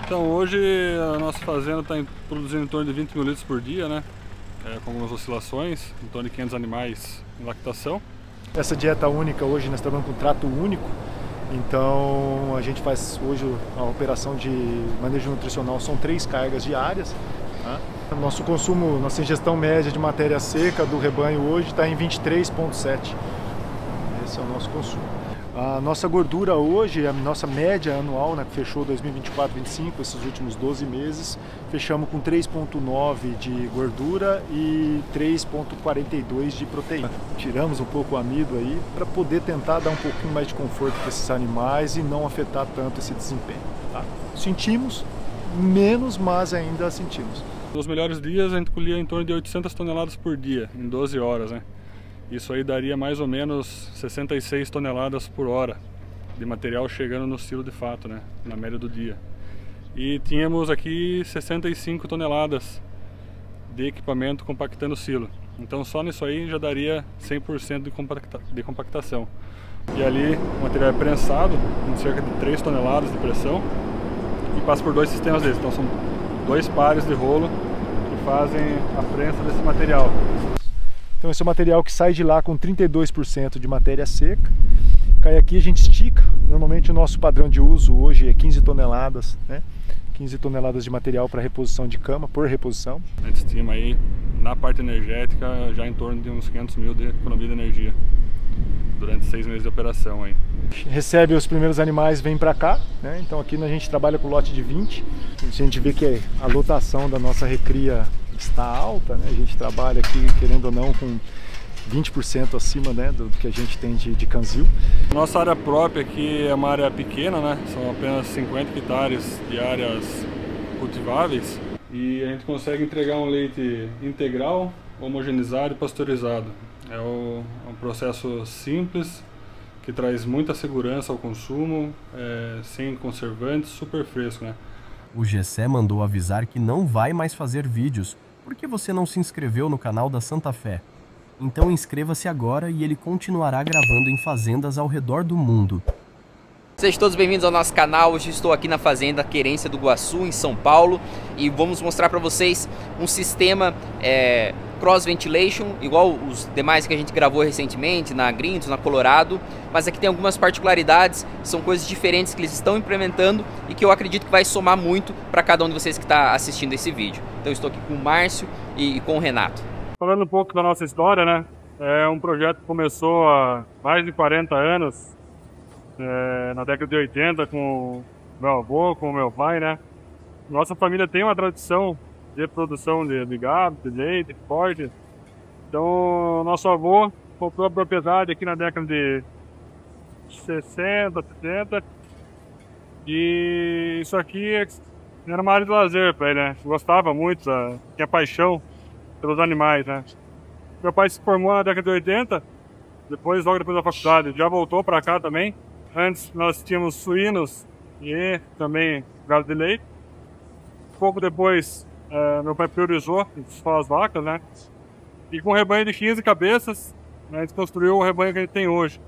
Então hoje a nossa fazenda está produzindo em torno de 20 mil litros por dia, né? Com algumas oscilações, em torno de 500 animais em lactação. Essa dieta única hoje nós trabalhamos com trato único, então a gente faz hoje a operação de manejo nutricional, são 3 cargas diárias. Tá? Nosso consumo, nossa ingestão média de matéria seca do rebanho hoje está em 23,7. Esse é o nosso consumo. A nossa gordura hoje, a nossa média anual, né, que fechou 2024-25, esses últimos 12 meses, fechamos com 3,9 de gordura e 3,42 de proteína. Tiramos um pouco o amido aí para poder tentar dar um pouquinho mais de conforto para esses animais e não afetar tanto esse desempenho. Tá? Sentimos menos, mas ainda sentimos. Nos melhores dias a gente colhia em torno de 800 toneladas por dia, em 12 horas, né? Isso aí daria mais ou menos 66 toneladas por hora de material chegando no silo de fato, né? Na média do dia. E tínhamos aqui 65 toneladas de equipamento compactando o silo. Então só nisso aí já daria 100% de compactação. E ali o material é prensado com cerca de 3 toneladas de pressão e passa por 2 sistemas desses. Então são 2 pares de rolo que fazem a prensa desse material. Então esse é o material que sai de lá com 32% de matéria seca. Cai aqui, a gente estica. Normalmente o nosso padrão de uso hoje é 15 toneladas, né? 15 toneladas de material para reposição de cama, por reposição. A gente estima aí, na parte energética, já em torno de uns 500 mil de economia de energia durante 6 meses de operação aí. Recebe os primeiros animais, vem para cá, né? Então aqui a gente trabalha com lote de 20. A gente vê que a lotação da nossa recria está alta, né? A gente trabalha aqui, querendo ou não, com 20% acima, né, do que a gente tem de canzil. Nossa área própria aqui é uma área pequena, né? São apenas 50 hectares de áreas cultiváveis e a gente consegue entregar um leite integral, homogeneizado e pasteurizado. É um processo simples, que traz muita segurança ao consumo, sem conservantes, super fresco, né? O Gessé mandou avisar que não vai mais fazer vídeos. Por que você não se inscreveu no canal da Santa Fé? Então inscreva-se agora e ele continuará gravando em fazendas ao redor do mundo. Sejam todos bem-vindos ao nosso canal. Hoje estou aqui na fazenda Querência do Iguaçu, em São Paulo, e vamos mostrar para vocês um sistema cross ventilation, igual os demais que a gente gravou recentemente na Grintos, na Colorado, mas aqui tem algumas particularidades, são coisas diferentes que eles estão implementando e que eu acredito que vai somar muito para cada um de vocês que está assistindo esse vídeo. Então estou aqui com o Márcio e com o Renato. Falando um pouco da nossa história, né? É um projeto que começou há mais de 40 anos, na década de 80, com meu avô, com meu pai, né? Nossa família tem uma tradição de produção de gado, de leite, de corte. Então, nosso avô comprou a propriedade aqui na década de 60, 70. E isso aqui era uma área de lazer para ele, né? Gostava muito, tinha paixão pelos animais, né? Meu pai se formou na década de 80, logo depois da faculdade, já voltou para cá também. Antes nós tínhamos suínos e também gado de leite. Pouco depois, meu pai priorizou só as vacas, né? E com um rebanho de 15 cabeças, a gente construiu o rebanho que a gente tem hoje.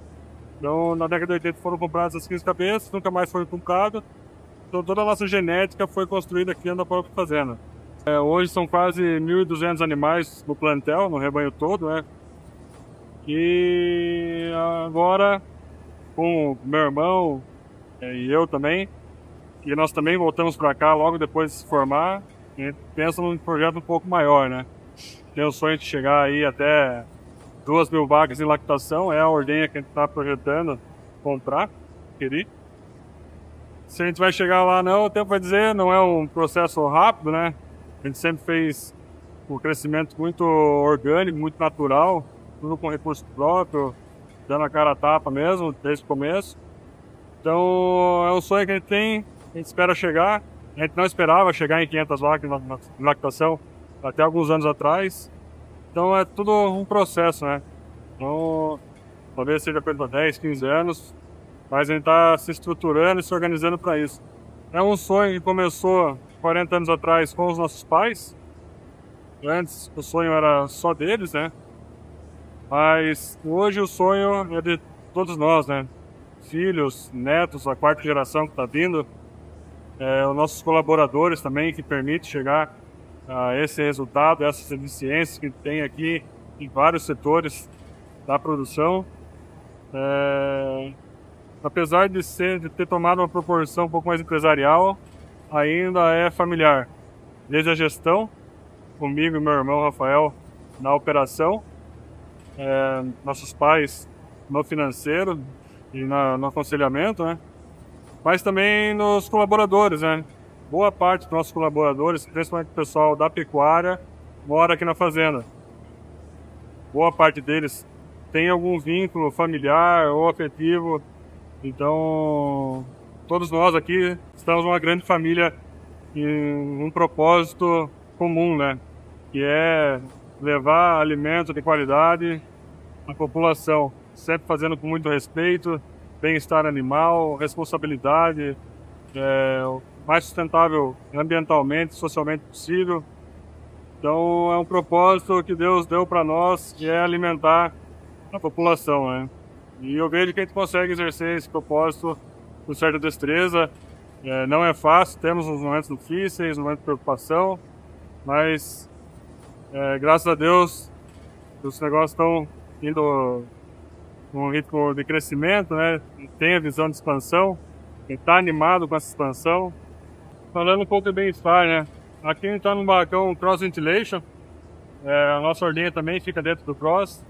Então, na década de 80 foram compradas as 15 cabeças, nunca mais foram compradas. Então, toda a nossa genética foi construída aqui na própria fazenda. Hoje são quase 1.200 animais no plantel, no rebanho todo, né? E agora, com meu irmão e eu também, e nós também voltamos para cá logo depois de se formar, a gente pensa num projeto um pouco maior, né? Tem o sonho de chegar aí até 2.000 vacas em lactação, é a ordenha que a gente está projetando comprar, querer. Se a gente vai chegar lá não, o tempo vai dizer, não é um processo rápido, né? A gente sempre fez um crescimento muito orgânico, muito natural, tudo com recurso próprio, dando a cara a tapa mesmo, desde o começo. Então é um sonho que a gente espera chegar. A gente não esperava chegar em 500 vacas na lactação até alguns anos atrás. Então é tudo um processo, né? Então, talvez seja coisa de 10, 15 anos, mas a gente está se estruturando e se organizando para isso. É um sonho que começou 40 anos atrás com os nossos pais. Antes o sonho era só deles, né? Mas hoje o sonho é de todos nós, né? Filhos, netos, a quarta geração que está vindo. os nossos colaboradores também, que permitem chegar a esse resultado, essas eficiências que tem aqui em vários setores da produção. Apesar de ter tomado uma proporção um pouco mais empresarial, ainda é familiar. Desde a gestão, comigo e meu irmão Rafael na operação, nossos pais no financeiro e no aconselhamento, né? Mas também nos colaboradores, né? Boa parte dos nossos colaboradores, principalmente o pessoal da pecuária, mora aqui na fazenda. Boa parte deles tem algum vínculo familiar ou afetivo. Então, todos nós aqui estamos uma grande família em um propósito comum, né? Que é levar alimentos de qualidade à população, sempre fazendo com muito respeito, bem-estar animal, responsabilidade, o mais sustentável ambientalmente, socialmente possível. Então é um propósito que Deus deu para nós, que é alimentar a população, né? E eu vejo que a gente consegue exercer esse propósito com certa destreza. Não é fácil, temos uns momentos difíceis, momentos de preocupação, mas graças a Deus os negócios estão indo num ritmo de crescimento, né? Tem a visão de expansão, está animado com essa expansão. Falando um pouco de bem-estar, né? Aqui a gente está num balcão Cross Ventilation, a nossa ordenha também fica dentro do Cross.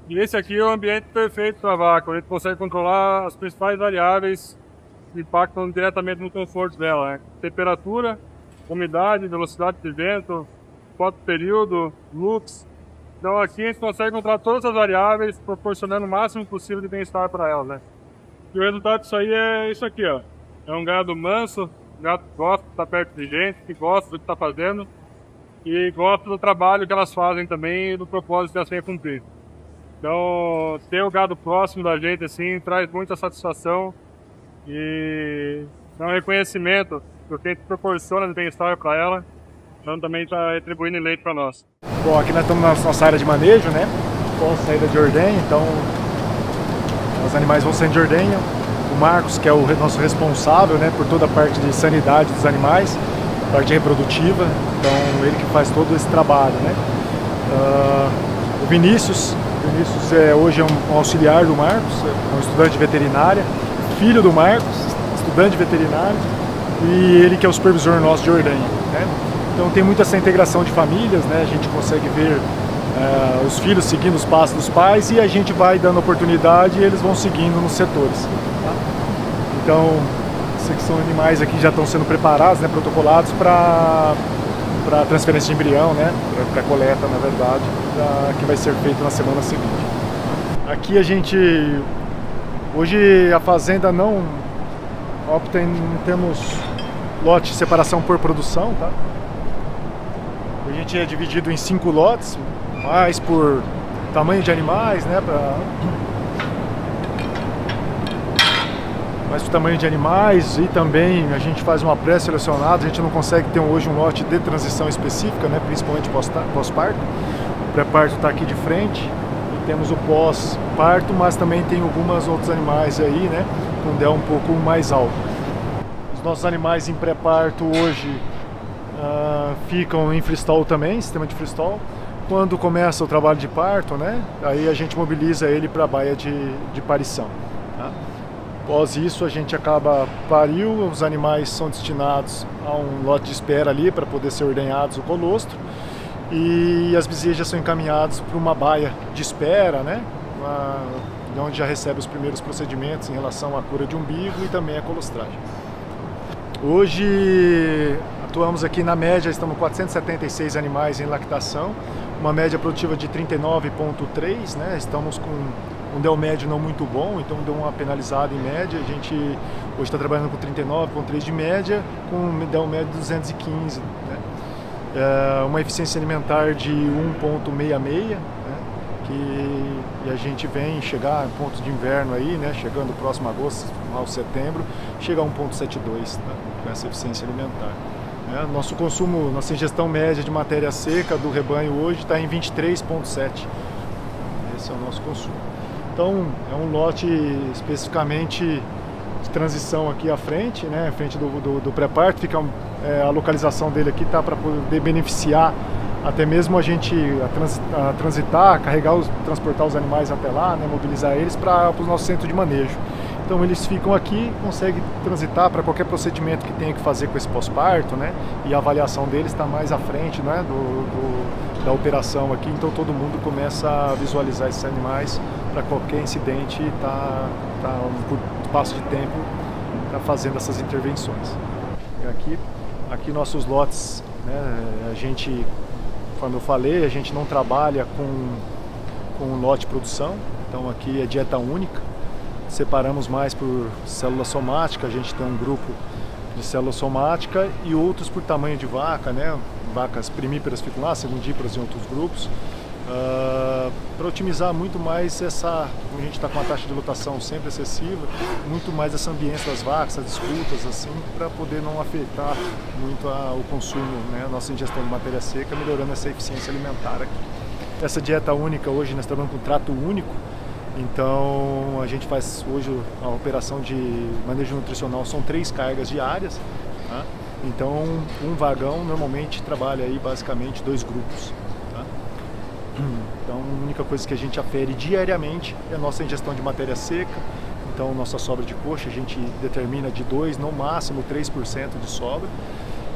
E esse aqui é o ambiente perfeito para a vaca, onde a gente consegue controlar as principais variáveis que impactam diretamente no conforto dela, né? Temperatura, umidade, velocidade de vento, fotoperíodo, lux. Então aqui a gente consegue controlar todas as variáveis, proporcionando o máximo possível de bem-estar para elas, né? E o resultado disso aí é isso aqui, ó. É um gado manso, um gado que gosta de estar perto de gente, que gosta do que está fazendo e gosta do trabalho que elas fazem também e do propósito que elas têm a cumprir. Então, ter o gado próximo da gente, assim, traz muita satisfação e é um reconhecimento do que a gente proporciona de bem-estar para ela. Então também está retribuindo em leite para nós. Bom, aqui nós estamos na nossa área de manejo, né? Com a saída de ordenha, então os animais vão saindo de ordenha. O Marcos, que é o nosso responsável, né, por toda a parte de sanidade dos animais, parte reprodutiva, então ele que faz todo esse trabalho, né? O Vinícius hoje é um auxiliar do Marcos, é um estudante de veterinária, filho do Marcos, estudante de veterinária, e ele que é o supervisor nosso de ordenha, né? Então tem muita essa integração de famílias, né? A gente consegue ver os filhos seguindo os passos dos pais e a gente vai dando oportunidade e eles vão seguindo nos setores. Tá? Então, esses são animais aqui que já estão sendo preparados, né? Protocolados para transferência de embrião, né? Para coleta, na verdade, que vai ser feito na semana seguinte. Aqui a gente, hoje a fazenda não opta em temos lote de separação por produção, tá? A gente é dividido em 5 lotes, mais por tamanho de animais, né? Mais por tamanho de animais, e também a gente faz uma pré-selecionada. A gente não consegue ter hoje um lote de transição específica, né? Principalmente pós-parto. O pré-parto está aqui de frente e temos o pós-parto, mas também tem alguns outros animais aí, né? Com um DEL um pouco mais alto. Os nossos animais em pré-parto hoje ficam em freestall também, sistema de freestall. Quando começa o trabalho de parto, né, aí a gente mobiliza ele para a baia de parição. Tá? Após isso a gente pariu, os animais são destinados a um lote de espera ali para poder ser ordenhados o colostro, e as bezerras são encaminhadas para uma baia de espera, né, onde já recebe os primeiros procedimentos em relação à cura de umbigo e também a colostragem. Hoje atuamos aqui na média, estamos com 476 animais em lactação, uma média produtiva de 39,3, né? Estamos com um DEL médio não muito bom, então deu uma penalizada em média. A gente hoje está trabalhando com 39,3 de média, com um DEL médio de 215, né? Uma eficiência alimentar de 1,66, né? E a gente vem chegar em pontos de inverno aí, né? Chegando próximo a agosto, ao setembro, chega a 1,72, tá? Com essa eficiência alimentar. Nosso consumo, nossa ingestão média de matéria seca do rebanho hoje está em 23,7. Esse é o nosso consumo. Então, é um lote especificamente de transição aqui à frente, né, à frente do pré-parto, fica a localização dele aqui tá para poder beneficiar até mesmo a gente a transitar, transportar os animais até lá, né, mobilizar eles para o nosso centro de manejo. Então eles ficam aqui, conseguem transitar para qualquer procedimento que tenha que fazer com esse pós-parto, né, e a avaliação deles está mais à frente, né, da operação aqui, então todo mundo começa a visualizar esses animais para qualquer incidente, tá por espaço de tempo, tá fazendo essas intervenções. Aqui nossos lotes, né, a gente, como eu falei, a gente não trabalha com lote de produção, então aqui é dieta única, separamos mais por célula somática, a gente tem um grupo de célula somática e outros por tamanho de vaca, né? Vacas primíparas ficam lá, segundíparas em outros grupos, para otimizar muito mais como a gente está com uma taxa de lotação sempre excessiva, muito mais essa ambiência das vacas, as disputas, assim, para poder não afetar muito o consumo, né? A nossa ingestão de matéria seca, melhorando essa eficiência alimentar aqui. Essa dieta única, hoje nós trabalhamos com trato único, então a gente faz hoje a operação de manejo nutricional, são 3 cargas diárias, tá? Então um vagão normalmente trabalha aí basicamente 2 grupos, tá? Então a única coisa que a gente afere diariamente é a nossa ingestão de matéria seca. Então nossa sobra de coxa a gente determina de 2, no máximo 3% de sobra.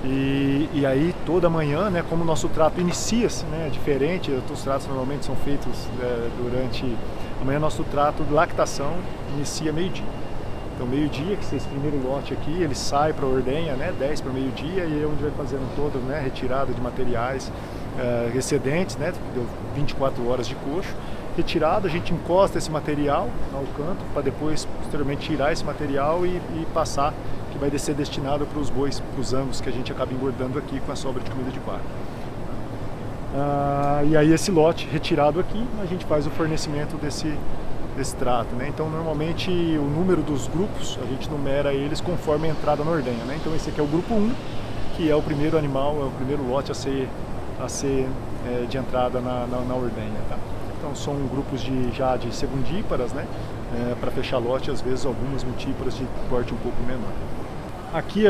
E aí toda manhã, né, como o nosso trato inicia-se, né, diferente, os tratos normalmente são feitos durante amanhã, nosso trato de lactação inicia meio-dia. Então meio-dia, que esse primeiro lote aqui, ele sai para a ordenha, né, 10 para meio-dia, e é onde vai fazendo toda, né, retirada de materiais excedentes, né, deu 24 horas de coxo. Retirado, a gente encosta esse material ao canto para depois, posteriormente, tirar esse material e passar, que vai ser destinado para os bois, para os angus que a gente acaba engordando aqui com a sobra de comida de vaca. E aí esse lote retirado aqui, a gente faz o fornecimento desse trato, né? Então normalmente o número dos grupos, a gente numera eles conforme a entrada na ordenha, né? Então esse aqui é o grupo 1, que é o primeiro animal, é o primeiro lote a ser de entrada na ordenha, tá? Então são grupos já de segundíparas, né? Para fechar lote, às vezes algumas multíparas de porte um pouco menor. Aqui,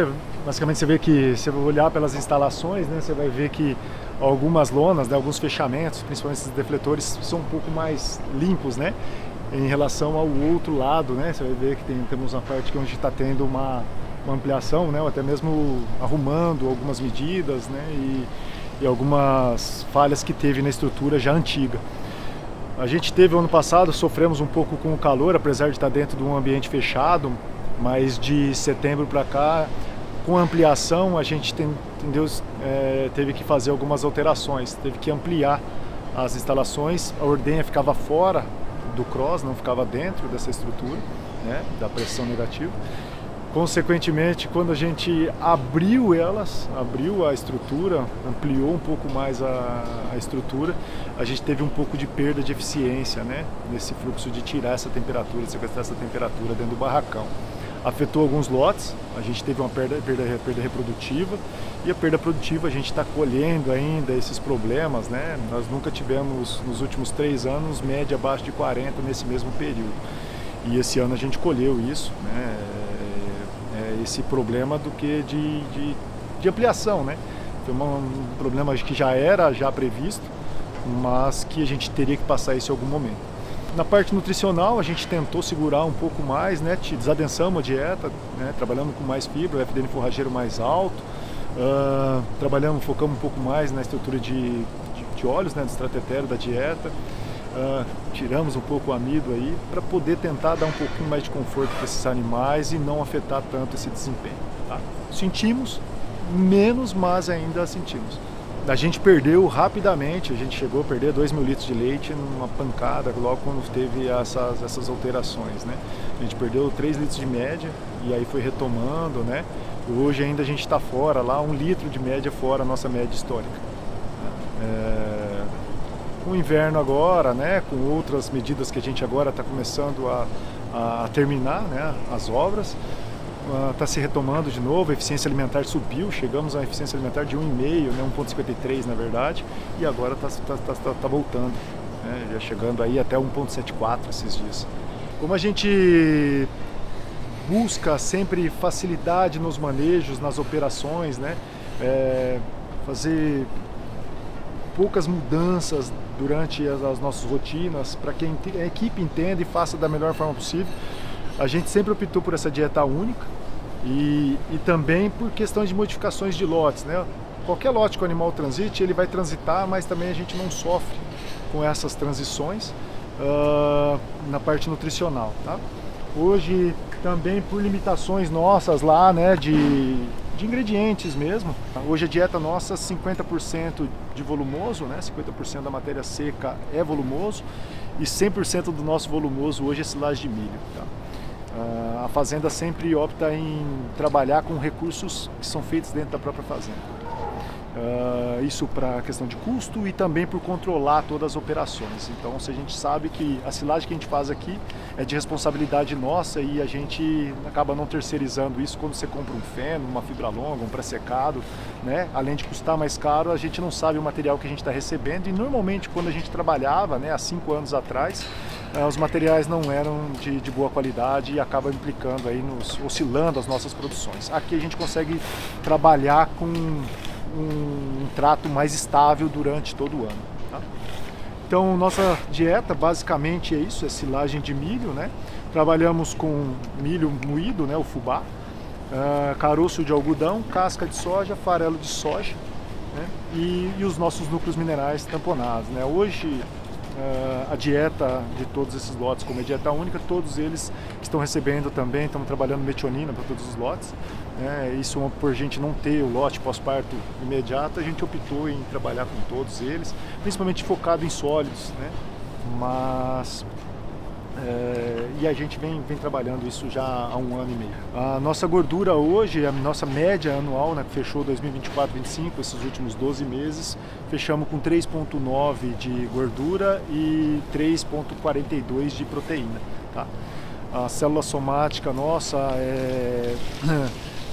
basicamente, você vê que, se você olhar pelas instalações, né, você vai ver que algumas lonas, né, alguns fechamentos, principalmente esses defletores, são um pouco mais limpos, né, em relação ao outro lado, né? Você vai ver que temos uma parte que onde está tendo uma ampliação, né, ou até mesmo arrumando algumas medidas, né, e algumas falhas que teve na estrutura já antiga. A gente teve ano passado, sofremos um pouco com o calor, apesar de estar dentro de um ambiente fechado, mas de setembro para cá, com a ampliação, a gente teve que fazer algumas alterações, teve que ampliar as instalações, a ordenha ficava fora do cross, não ficava dentro dessa estrutura, né, da pressão negativa. Consequentemente, quando a gente abriu a estrutura, ampliou um pouco mais a estrutura, a gente teve um pouco de perda de eficiência, né, nesse fluxo de tirar essa temperatura, de sequestrar essa temperatura dentro do barracão. Afetou alguns lotes, a gente teve uma perda reprodutiva, e a perda produtiva a gente está colhendo ainda esses problemas, né? Nós nunca tivemos, nos últimos 3 anos, média abaixo de 40 nesse mesmo período. E esse ano a gente colheu isso, né? Esse problema do que de ampliação, né? Foi um problema que já era previsto, mas que a gente teria que passar isso em algum momento. Na parte nutricional, a gente tentou segurar um pouco mais, né? Desadensamos a dieta, né? Trabalhamos com mais fibra, o FDN forrageiro mais alto, focamos um pouco mais na estrutura de óleos, né? Do estratétero da dieta, tiramos um pouco o amido aí, para poder tentar dar um pouquinho mais de conforto para esses animais e não afetar tanto esse desempenho, tá? Sentimos menos, mas ainda sentimos. A gente perdeu rapidamente, a gente chegou a perder 2.000 litros de leite numa pancada logo quando teve essas alterações, né? A gente perdeu 3 litros de média e aí foi retomando, né? Hoje ainda a gente está fora, lá 1 litro de média fora a nossa média histórica. Com o inverno agora, né? Com outras medidas que a gente agora está começando a terminar, né? As obras. Está se retomando de novo, a eficiência alimentar subiu, chegamos a uma eficiência alimentar de 1,5, né, 1,53 na verdade, e agora está voltando, né, já chegando aí até 1,74 esses dias. Como a gente busca sempre facilidade nos manejos, nas operações, né? Fazer poucas mudanças durante as nossas rotinas, para que a equipe entenda e faça da melhor forma possível. A gente sempre optou por essa dieta única e também por questão de modificações de lotes, né? Qualquer lote que o animal transite, ele vai transitar, mas também a gente não sofre com essas transições na parte nutricional, tá? Hoje também por limitações nossas lá, né, de ingredientes mesmo. Hoje a dieta nossa 50% de volumoso, né, 50% da matéria seca é volumoso e 100% do nosso volumoso hoje é silagem de milho, tá? A fazenda sempre opta em trabalhar com recursos que são feitos dentro da própria fazenda. Isso para a questão de custo e também por controlar todas as operações. Então, se a gente sabe que a silagem que a gente faz aqui é de responsabilidade nossa e a gente acaba não terceirizando isso quando você compra um feno, uma fibra longa, um pré-secado, né? Além de custar mais caro, a gente não sabe o material que a gente está recebendo e normalmente quando a gente trabalhava, né, há 5 anos atrás, os materiais não eram de boa qualidade e acaba implicando aí oscilando as nossas produções. Aqui a gente consegue trabalhar com um trato mais estável durante todo o ano, tá? Então nossa dieta basicamente é isso, é silagem de milho, né? Trabalhamos com milho moído, né, o fubá, caroço de algodão, casca de soja, farelo de soja, né? E os nossos núcleos minerais tamponados, né? Hoje a dieta de todos esses lotes, como é dieta única, todos eles estão recebendo também, estamos trabalhando metionina para todos os lotes, né? Isso por a gente não ter o lote pós-parto imediato, a gente optou em trabalhar com todos eles, principalmente focado em sólidos, né? Mas e a gente vem trabalhando isso já há 1 ano e meio. A nossa gordura hoje, a nossa média anual, né, que fechou 2024-25, esses últimos 12 meses, fechamos com 3,9 de gordura e 3,42 de proteína, tá? A célula somática nossa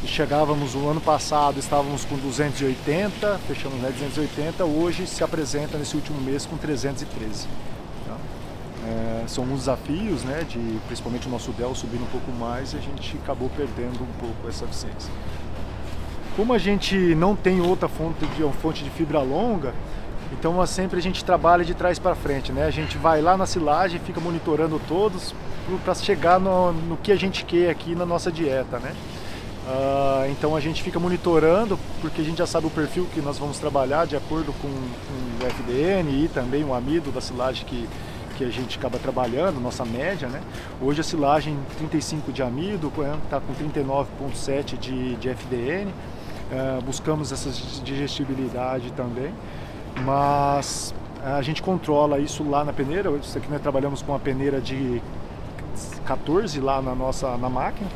chegávamos o ano passado, estávamos com 280, fechamos, né, 280, hoje se apresenta nesse último mês com 313. São uns desafios, né, principalmente o nosso DEL subindo um pouco mais e a gente acabou perdendo um pouco essa eficiência. Como a gente não tem outra fonte de fibra longa, então sempre a gente trabalha de trás para frente, né? A gente vai lá na silagem, fica monitorando todos para chegar no que a gente quer aqui na nossa dieta, né? Então a gente fica monitorando porque a gente já sabe o perfil que nós vamos trabalhar de acordo com o FDN e também o amido da silagem que a gente acaba trabalhando, nossa média, né? Hoje a silagem 35 de amido, está com 39,7 de FDN, buscamos essa digestibilidade também, mas a gente controla isso lá na peneira. Isso aqui nós trabalhamos com uma peneira de 14 lá na máquina,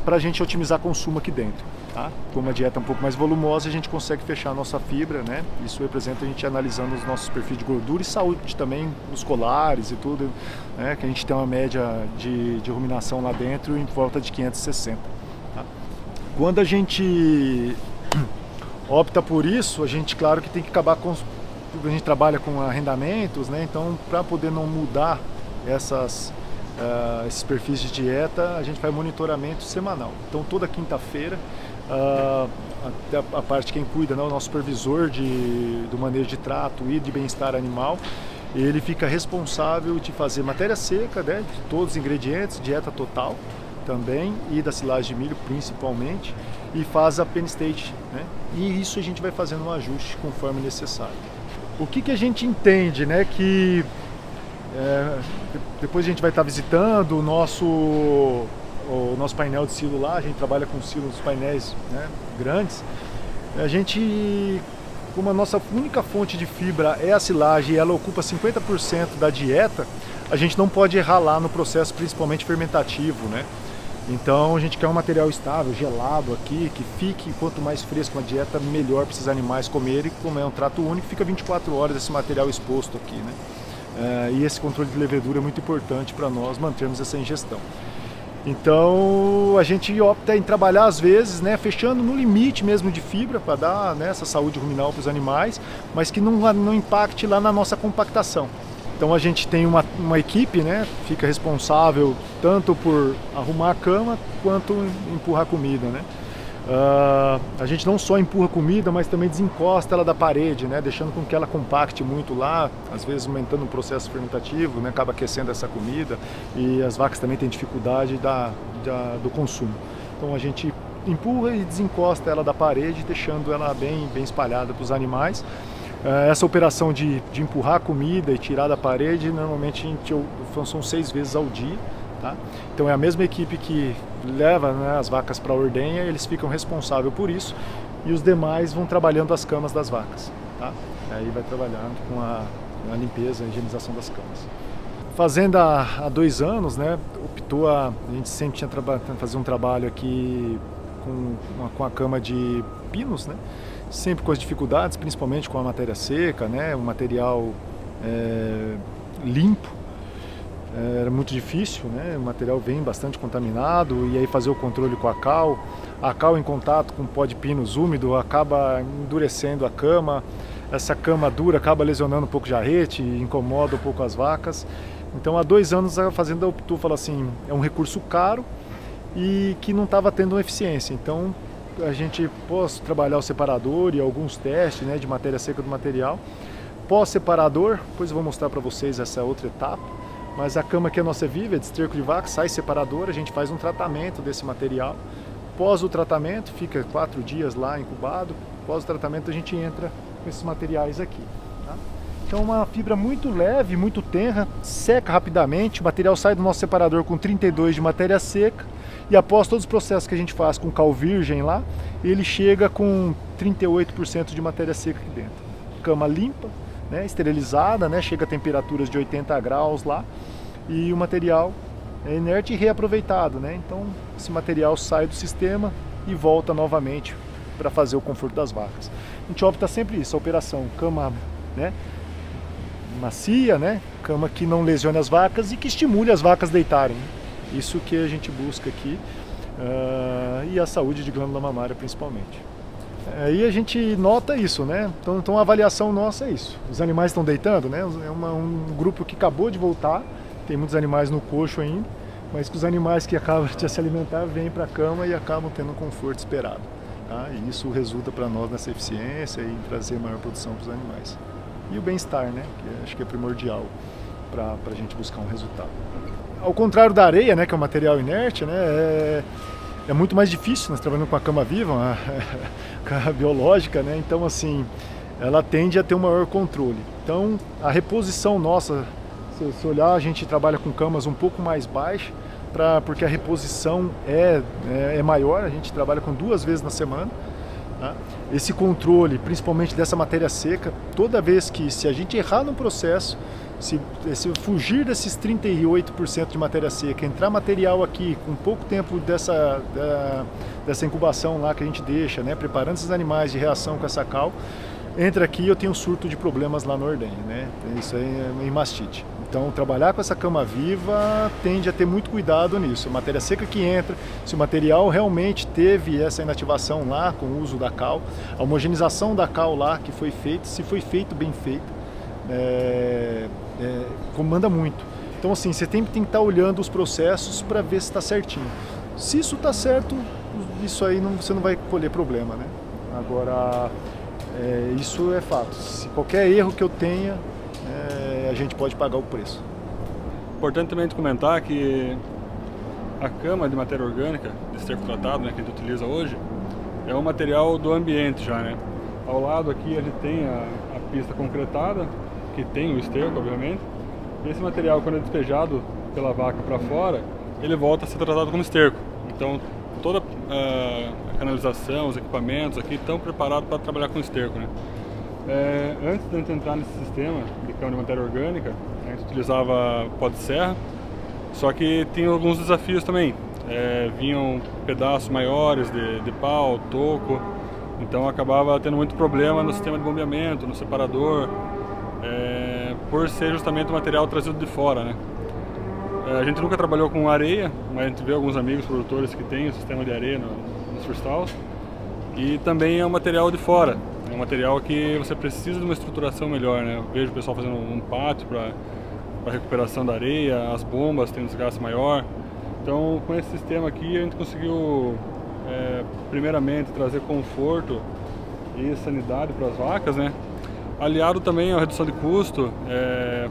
para a gente otimizar consumo aqui dentro. Tá? Como a dieta é um pouco mais volumosa, a gente consegue fechar a nossa fibra, né? Isso representa a gente analisando os nossos perfis de gordura e saúde também musculares e tudo, né? Que a gente tem uma média de ruminação lá dentro em volta de 560. Tá? Quando a gente opta por isso, a gente, claro que tem que acabar com... A gente trabalha com arrendamentos, né? Então, para poder não mudar esses perfis de dieta, a gente faz monitoramento semanal. Então, toda quinta-feira, a parte quem cuida, né, o nosso supervisor do manejo de trato e de bem-estar animal, ele fica responsável de fazer matéria seca, né, de todos os ingredientes, dieta total também e da silagem de milho principalmente, e faz a pen stage, né, e isso a gente vai fazendo um ajuste conforme necessário. O que a gente entende, né, que depois a gente vai estar visitando o nosso painel de silo lá, a gente trabalha com silos, painéis, né, grandes. A gente, como a nossa única fonte de fibra é a silagem e ela ocupa 50% da dieta, a gente não pode errar lá no processo, principalmente fermentativo, né? Então a gente quer um material estável, gelado aqui, que fique, quanto mais fresco a dieta, melhor para esses animais comerem. Como é um trato único, fica 24 horas esse material exposto aqui, né? E esse controle de levedura é muito importante para nós mantermos essa ingestão. Então a gente opta em trabalhar às vezes, né, fechando no limite mesmo de fibra para dar, né, essa saúde ruminal para os animais, mas que não impacte lá na nossa compactação. Então a gente tem uma equipe, né, fica responsável tanto por arrumar a cama quanto empurrar comida, né. A gente não só empurra comida, mas também desencosta ela da parede, né, deixando com que ela compacte muito lá, às vezes aumentando o processo fermentativo, né, acaba aquecendo essa comida, e as vacas também têm dificuldade do consumo. Então a gente empurra e desencosta ela da parede, deixando ela bem espalhada para os animais. Essa operação de empurrar a comida e tirar da parede, normalmente são 6 vezes ao dia. Tá? Então é a mesma equipe que leva, né, as vacas para a ordenha, eles ficam responsáveis por isso, e os demais vão trabalhando as camas das vacas. Tá? Aí vai trabalhando com a limpeza, a higienização das camas. Fazenda há 2 anos, né, optou a gente sempre tinha fazer um trabalho aqui com a cama de pinos, né, sempre com as dificuldades, principalmente com a matéria seca, né, um material limpo. Era muito difícil, né? O material vem bastante contaminado, e aí fazer o controle com a cal em contato com o pó de pinos úmido acaba endurecendo a cama, essa cama dura acaba lesionando um pouco o jarrete, incomoda um pouco as vacas. Então há 2 anos a fazenda optou, falou assim, é um recurso caro e que não estava tendo uma eficiência, então a gente pôs trabalhar o separador e alguns testes, né, de matéria seca do material. Pós-separador, depois eu vou mostrar para vocês essa outra etapa. Mas a cama que é nossa viva, é de esterco de vaca, sai separador, a gente faz um tratamento desse material. Pós o tratamento, fica 4 dias lá incubado. Pós o tratamento a gente entra com esses materiais aqui. Tá? Então uma fibra muito leve, muito tenra, seca rapidamente. O material sai do nosso separador com 32 de matéria seca. E após todos os processos que a gente faz com cal virgem lá, ele chega com 38% de matéria seca aqui dentro. Cama limpa, né, esterilizada, né, chega a temperaturas de 80 graus lá, e o material é inerte e reaproveitado, né? Então esse material sai do sistema e volta novamente para fazer o conforto das vacas. A gente opta sempre isso, a operação cama, né, macia, né, cama que não lesione as vacas e que estimule as vacas a deitarem. Isso que a gente busca aqui, e a saúde de glândula mamária principalmente. E a gente nota isso, né? Então a avaliação nossa é isso. Os animais estão deitando, né? É um grupo que acabou de voltar, tem muitos animais no coxo ainda, mas que os animais que acabam de se alimentar vêm para a cama e acabam tendo o conforto esperado. Tá? E isso resulta para nós nessa eficiência e em trazer maior produção para os animais. E o bem-estar, né? Que acho que é primordial para a gente buscar um resultado. Ao contrário da areia, né? Que é um material inerte, né? É muito mais difícil, nós trabalhamos com a cama viva, uma cama biológica, né? Então assim, ela tende a ter um maior controle. Então a reposição nossa, se olhar, a gente trabalha com camas um pouco mais baixas, porque a reposição é maior, a gente trabalha com 2 vezes na semana. Tá? Esse controle, principalmente dessa matéria seca, toda vez que, se a gente errar no processo, se fugir desses 38% de matéria seca, entrar material aqui com pouco tempo dessa incubação lá que a gente deixa, né, preparando esses animais de reação com essa cal, entra aqui, eu tenho surto de problemas lá no ordenha, né? Isso aí é em mastite. Então trabalhar com essa cama viva tende a ter muito cuidado nisso. A matéria seca que entra, se o material realmente teve essa inativação lá com o uso da cal, a homogeneização da cal lá que foi feita, se foi feito bem feito, comanda muito. Então assim, você tem que estar olhando os processos para ver se está certinho. Se isso está certo, isso aí você não vai colher problema, né? Agora, isso é fato. Se qualquer erro que eu tenha, a gente pode pagar o preço. Importante também comentar que a cama de matéria orgânica, de esterco tratado, né, que a gente utiliza hoje, é um material do ambiente já, né? Ao lado aqui a gente tem a pista concretada, que tem o esterco, obviamente. E esse material, quando é despejado pela vaca para fora, ele volta a ser tratado como esterco. Então, toda a canalização, os equipamentos aqui estão preparados para trabalhar com esterco, né? Antes de a gente entrar nesse sistema de cama de matéria orgânica, a gente utilizava pó de serra, só que tinha alguns desafios também. Vinham pedaços maiores de pau, toco, então acabava tendo muito problema no sistema de bombeamento, no separador, por ser justamente o material trazido de fora, né? A gente nunca trabalhou com areia, mas a gente vê alguns amigos produtores que têm o sistema de areia nos freestalls. E também é um material de fora, é um material que você precisa de uma estruturação melhor, né? Eu vejo o pessoal fazendo um pátio para recuperação da areia, as bombas têm um desgaste maior. Então, com esse sistema aqui, a gente conseguiu, primeiramente, trazer conforto e sanidade para as vacas, né? Aliado também à redução de custo,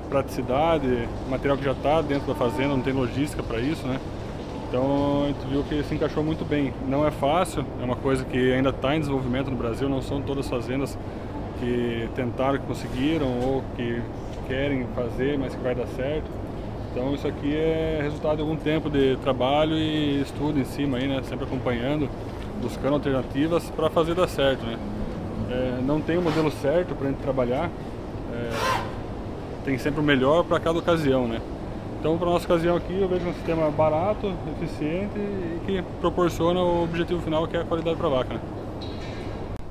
praticidade, material que já está dentro da fazenda, não tem logística para isso, né? Então a gente viu que se encaixou muito bem. Não é fácil, é uma coisa que ainda está em desenvolvimento no Brasil, não são todas as fazendas que tentaram, que conseguiram ou que querem fazer, mas que vai dar certo. Então isso aqui é resultado de algum tempo de trabalho e estudo em cima, aí, né? Sempre acompanhando, buscando alternativas para fazer dar certo, né? Não tem um modelo certo para a gente trabalhar, tem sempre o melhor para cada ocasião, né? Então, para a nossa ocasião aqui, eu vejo um sistema barato, eficiente e que proporciona o objetivo final, que é a qualidade para a vaca, né?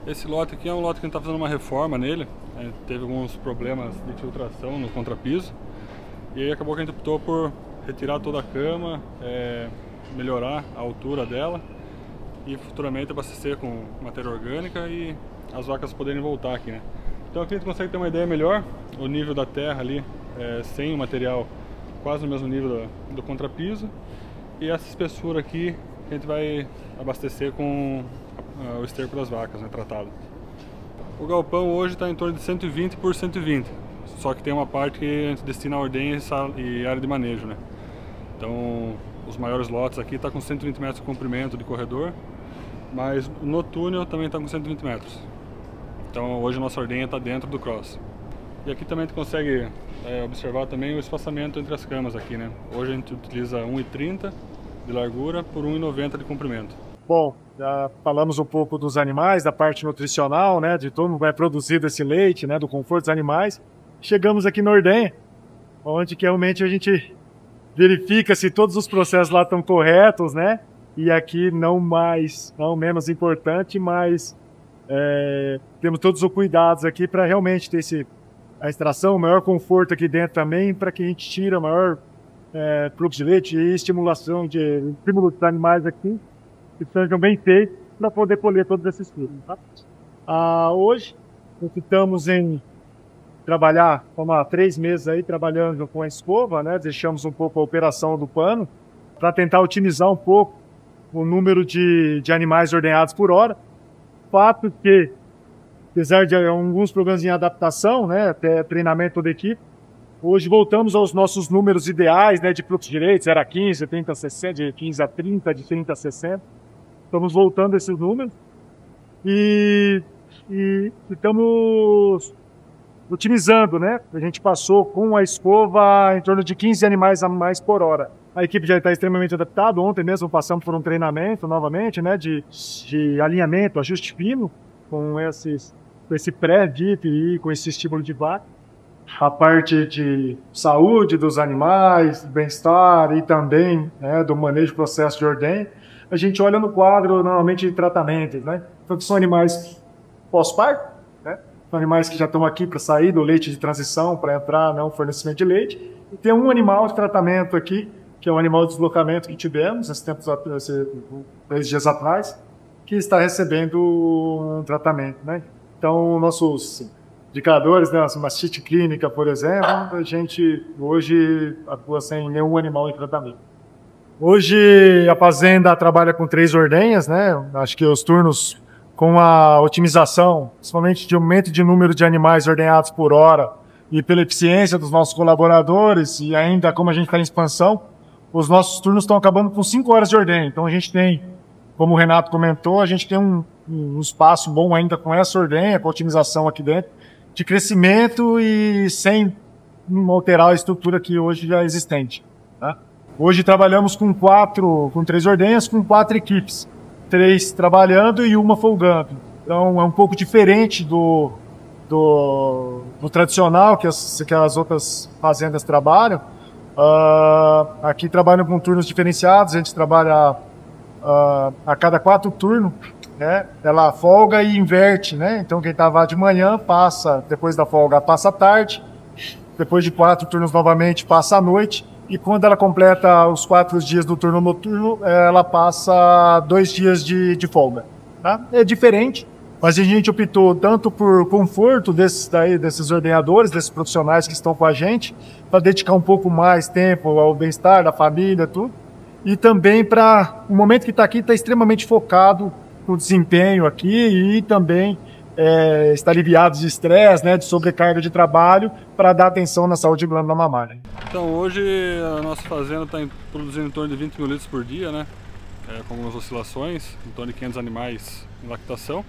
Esse lote aqui é um lote que a gente está fazendo uma reforma nele, teve alguns problemas de infiltração no contrapiso e aí acabou que a gente optou por retirar toda a cama, melhorar a altura dela e futuramente abastecer com matéria orgânica e as vacas poderem voltar aqui, né? Então aqui a gente consegue ter uma ideia melhor, o nível da terra ali, sem o material quase no mesmo nível do contrapiso, e essa espessura aqui a gente vai abastecer com o esterco das vacas, né, tratado. O galpão hoje está em torno de 120 por 120, só que tem uma parte que a gente destina a ordenha e área de manejo, né? Então os maiores lotes aqui estão com 120 metros de comprimento de corredor, mas no túnel também está com 120 metros. Então hoje a nossa ordenha está dentro do cross. E aqui também a gente consegue observar também o espaçamento entre as camas aqui, né? Hoje a gente utiliza 1,30 de largura por 1,90 de comprimento. Bom, já falamos um pouco dos animais, da parte nutricional, né? De como vai produzido esse leite, né? Do conforto dos animais. Chegamos aqui na ordenha, onde que realmente a gente verifica se todos os processos lá estão corretos, né? E aqui não menos importante, mas temos todos os cuidados aqui para realmente ter a extração, o maior conforto aqui dentro também, para que a gente tire o maior fluxo de leite e estímulo dos animais aqui, que sejam bem feitos para poder colher todos esses frutos. Tá? Hoje, optamos em trabalhar, como há 3 meses aí, trabalhando com a escova, né? Deixamos um pouco a operação do pano, para tentar otimizar um pouco o número de animais ordenhados por hora. Fato que, apesar de alguns problemas em adaptação, né, até treinamento da equipe, hoje voltamos aos nossos números ideais, né, de fluxo de leite, 0 a 15, 30 a 60, de 15 a 30, de 30 a 60. Estamos voltando a esses números e estamos otimizando, né? A gente passou com a escova em torno de 15 animais a mais por hora. A equipe já está extremamente adaptada. Ontem mesmo passamos por um treinamento novamente, né, de alinhamento, ajuste fino, com esse pré-dip e com esse estímulo de vaca. A parte de saúde dos animais, bem-estar e também, né, do manejo do processo de ordenha. A gente olha no quadro normalmente de tratamentos, né? Então, que são animais pós-parto, né? São animais que já estão aqui para sair do leite de transição, para entrar no fornecimento de leite. E tem um animal de tratamento aqui, que é um animal de deslocamento que tivemos esses 3 dias atrás, que está recebendo um tratamento, né? Então, nossos indicadores, né, a mastite clínica, por exemplo, a gente hoje atua sem nenhum animal em tratamento. Hoje a fazenda trabalha com 3 ordenhas, né? Acho que os turnos com a otimização, principalmente de aumento de número de animais ordenhados por hora e pela eficiência dos nossos colaboradores e ainda como a gente está em expansão, os nossos turnos estão acabando com 5 horas de ordenha. Então a gente tem, como o Renato comentou, a gente tem um espaço bom ainda com essa ordenha, com a otimização aqui dentro, de crescimento e sem alterar a estrutura que hoje já é existente. Tá? Hoje trabalhamos com 3 ordenhas, com 4 equipes. 3 trabalhando e 1 folgando. Então é um pouco diferente do tradicional que as outras fazendas trabalham. Aqui trabalham com turnos diferenciados, a gente trabalha a cada 4 turnos, né? Ela folga e inverte, né? Então quem estava de manhã passa, depois da folga passa à tarde, depois de 4 turnos novamente passa à noite, e quando ela completa os 4 dias do turno noturno, ela passa 2 dias de folga. Tá? É diferente, Mas a gente optou tanto por conforto desses ordenhadores, desses profissionais que estão com a gente, para dedicar um pouco mais tempo ao bem-estar da família, tudo. E também para o momento que está aqui, está extremamente focado no desempenho aqui e também está aliviado de estresse, né, de sobrecarga de trabalho, para dar atenção na saúde glândula mamária. Então hoje a nossa fazenda está produzindo em torno de 20 mil litros por dia, né, com algumas oscilações, em torno de 500 animais em lactação.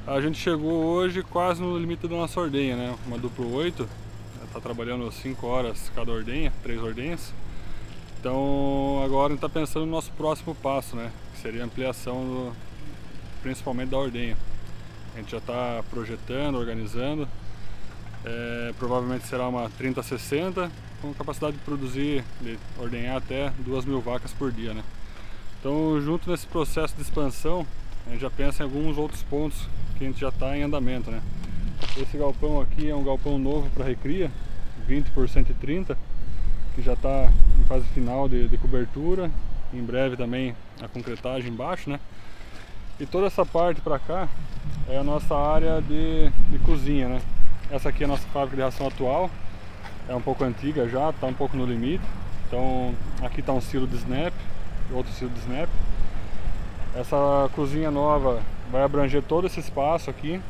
A gente chegou hoje quase no limite da nossa ordenha, né? Uma duplo 8, está trabalhando 5 horas cada ordenha, 3 ordenhas. Então agora a gente está pensando no nosso próximo passo, né? Que seria a ampliação principalmente da ordenha. A gente já está projetando, organizando. Provavelmente será uma 30-60 com capacidade de produzir, de ordenhar até 2.000 vacas por dia, né? Então junto nesse processo de expansão, a gente já pensa em alguns outros pontos que a gente já está em andamento, né? Esse galpão aqui é um galpão novo para recria, 20 por 130, que já está em fase final de cobertura. Em breve também a concretagem embaixo, né? E toda essa parte para cá é a nossa área de cozinha, né? Essa aqui é a nossa fábrica de ração atual, é um pouco antiga já, está um pouco no limite. Então aqui está um silo de snap, outro silo de snap. Essa cozinha nova vai abranger todo esse espaço aqui,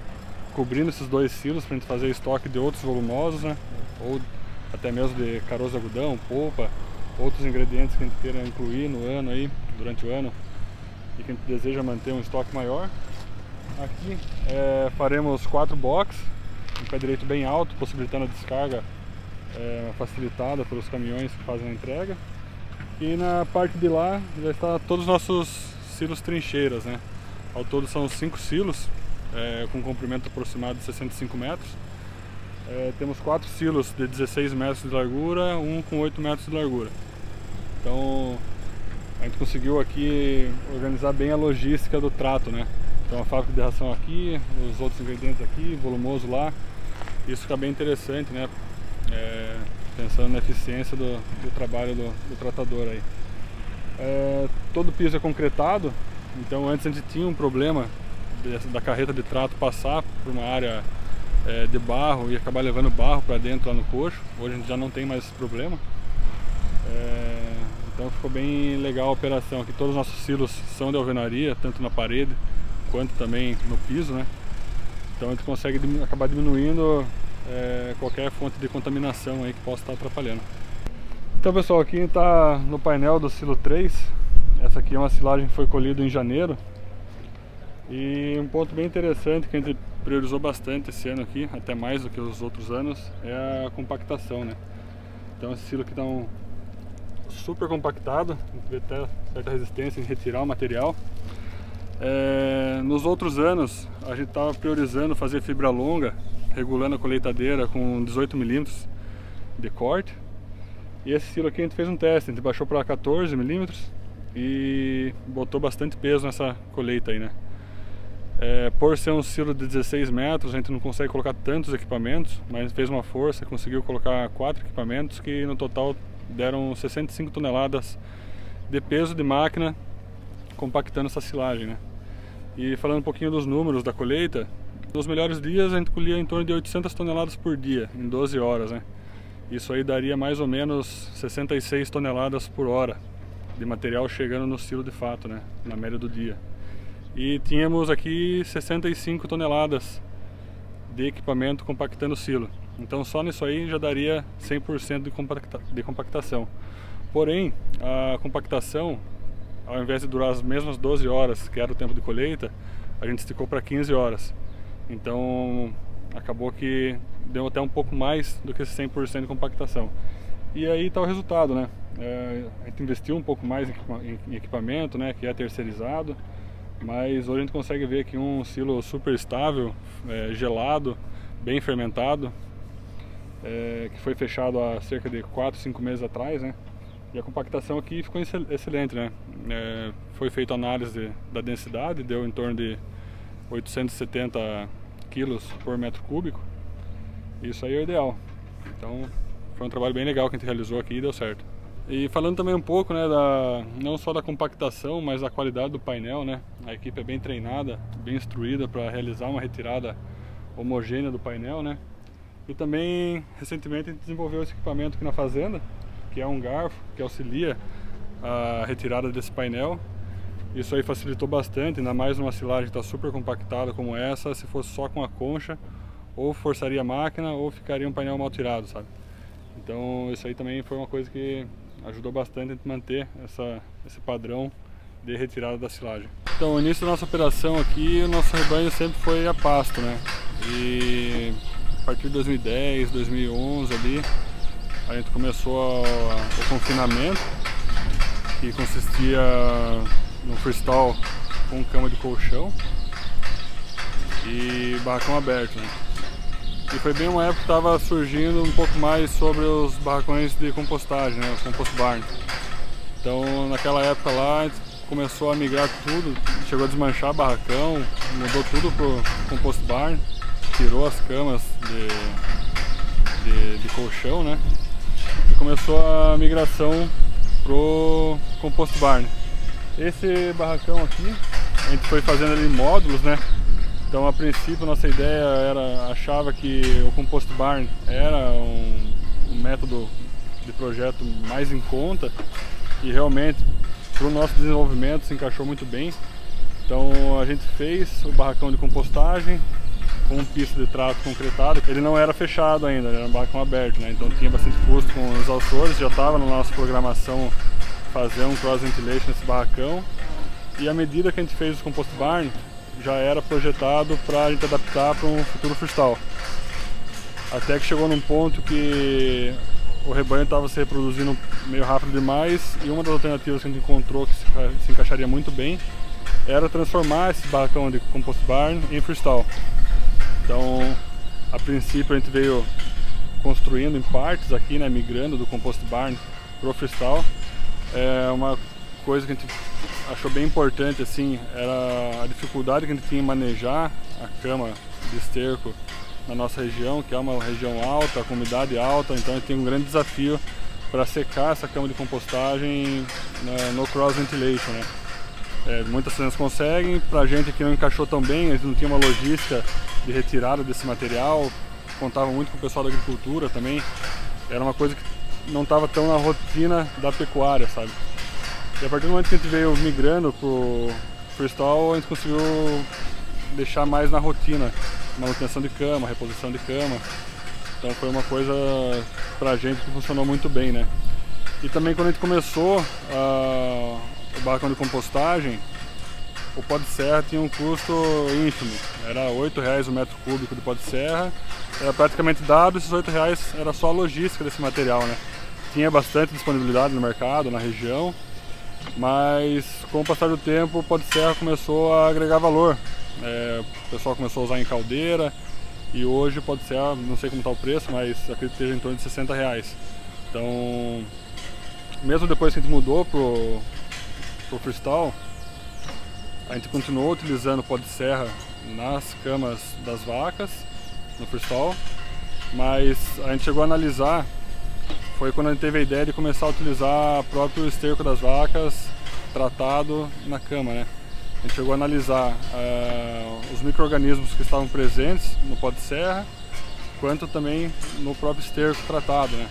cobrindo esses 2 silos para a gente fazer estoque de outros volumosos, né? Ou até mesmo de caroço de algodão, polpa, outros ingredientes que a gente queira incluir no ano aí, durante o ano, e que a gente deseja manter um estoque maior. Aqui faremos 4 boxes, um pé direito bem alto, possibilitando a descarga facilitada pelos caminhões que fazem a entrega. E na parte de lá já está todos os nossos silos trincheiras, né? Ao todo são 5 silos, com um comprimento aproximado de 65 metros. Temos 4 silos de 16 metros de largura, um com 8 metros de largura. Então a gente conseguiu aqui organizar bem a logística do trato, né? Então a fábrica de ração aqui, os outros ingredientes aqui, volumoso lá. Isso fica bem interessante, né? Pensando na eficiência do trabalho do tratador aí. Todo o piso é concretado, então antes a gente tinha um problema da carreta de trato passar por uma área de barro e acabar levando barro para dentro lá no coxo. Hoje a gente já não tem mais esse problema. Então ficou bem legal a operação aqui. Todos os nossos silos são de alvenaria, tanto na parede quanto também no piso, né? Então a gente consegue acabar diminuindo qualquer fonte de contaminação aí que possa estar atrapalhando. Então pessoal, aqui está no painel do silo 3. Essa aqui é uma silagem que foi colhida em janeiro. E um ponto bem interessante que a gente priorizou bastante esse ano aqui, até mais do que os outros anos, é a compactação, né? Então esse silo aqui está super compactado, a gente vê até certa resistência em retirar o material. Nos outros anos a gente estava priorizando fazer fibra longa, regulando a colheitadeira com 18 milímetros de corte. E esse silo aqui a gente fez um teste, a gente baixou para 14 milímetros e botou bastante peso nessa colheita aí, né? Por ser um silo de 16 metros, a gente não consegue colocar tantos equipamentos, mas a gente fez uma força e conseguiu colocar 4 equipamentos que no total deram 65 toneladas de peso de máquina compactando essa silagem, né? E falando um pouquinho dos números da colheita, nos melhores dias a gente colhia em torno de 800 toneladas por dia, em 12 horas, né? Isso aí daria mais ou menos 66 toneladas por hora de material chegando no silo de fato, né? Na média do dia. E tínhamos aqui 65 toneladas de equipamento compactando o silo. Então só nisso aí já daria 100% de compactação. Porém, a compactação, ao invés de durar as mesmas 12 horas, que era o tempo de colheita, a gente esticou para 15 horas. Então acabou que deu até um pouco mais do que esse 100% de compactação. E aí está o resultado, né? A gente investiu um pouco mais em equipamento, né, que é terceirizado, mas hoje a gente consegue ver aqui um silo super estável, gelado, bem fermentado, que foi fechado há cerca de 4, 5 meses atrás, né? E a compactação aqui ficou excelente, né? Foi feita a análise da densidade, deu em torno de 870 quilos por metro cúbico. Isso aí é o ideal. Então foi um trabalho bem legal que a gente realizou aqui e deu certo. E falando também um pouco, né, não só da compactação, mas da qualidade do painel, né? A equipe é bem treinada, bem instruída para realizar uma retirada homogênea do painel, né? E também, recentemente, a gente desenvolveu esse equipamento aqui na fazenda, que é um garfo que auxilia a retirada desse painel. Isso aí facilitou bastante, ainda mais numa silagem que está super compactada como essa. Se fosse só com a concha, ou forçaria a máquina ou ficaria um painel mal tirado, sabe? Então isso aí também foi uma coisa que ajudou bastante a gente manter esse padrão de retirada da silagem. Então, o início da nossa operação aqui, o nosso rebanho sempre foi a pasto, né? E a partir de 2010, 2011 ali, a gente começou o confinamento, que consistia no freestyle com cama de colchão e barracão aberto, né? E foi bem uma época que estava surgindo um pouco mais sobre os barracões de compostagem, né? Os compost barn. Então, naquela época lá, a gente começou a migrar tudo, chegou a desmanchar barracão, mudou tudo pro compost barn, tirou as camas de colchão, né? E começou a migração pro compost barn. Esse barracão aqui, a gente foi fazendo ali módulos, né? Então, a princípio, nossa ideia achava que o compost barn era um método de projeto mais em conta e realmente, para o nosso desenvolvimento, se encaixou muito bem. Então, a gente fez o barracão de compostagem com pista de trato concretado. Ele não era fechado ainda, era um barracão aberto, né? Então tinha bastante custo com os exaustores, já estava na nossa programação fazer um cross ventilation nesse barracão. E à medida que a gente fez o compost barn, já era projetado para a gente adaptar para um futuro freestyle. Até que chegou num ponto que o rebanho estava se reproduzindo meio rápido demais e uma das alternativas que a gente encontrou que se encaixaria muito bem era transformar esse barracão de compost barn em freestyle. Então, a princípio a gente veio construindo em partes aqui, né, migrando do compost barn para o freestyle. Uma coisa que a gente achou bem importante assim era a dificuldade que a gente tinha em manejar a cama de esterco na nossa região, que é uma região alta, com umidade alta, então a gente tem um grande desafio para secar essa cama de compostagem no cross ventilation, né? Muitas pessoas conseguem, para a gente aqui não encaixou tão bem, a gente não tinha uma logística de retirada desse material, contava muito com o pessoal da agricultura também, era uma coisa que não estava tão na rotina da pecuária, sabe? E a partir do momento que a gente veio migrando pro freestyle, a gente conseguiu deixar mais na rotina, manutenção de cama, reposição de cama. Então foi uma coisa pra gente que funcionou muito bem, né? E também quando a gente começou o barracão de compostagem, o pó de serra tinha um custo ínfimo, era R$8 o metro cúbico de pó de serra, era praticamente dado, esses R$8 era só a logística desse material, né? Tinha bastante disponibilidade no mercado, na região, mas com o passar do tempo o pó de serra começou a agregar valor. O pessoal começou a usar em caldeira e hoje o pó de serra, não sei como está o preço, mas acredito que esteja em torno de R$60. Então, mesmo depois que a gente mudou pro freestyle, a gente continuou utilizando o pó de serra nas camas das vacas, no freestyle, mas a gente chegou a analisar, foi quando a gente teve a ideia de começar a utilizar o próprio esterco das vacas tratado na cama, né? A gente chegou a analisar os micro-organismos que estavam presentes no pó de serra, quanto também no próprio esterco tratado, né?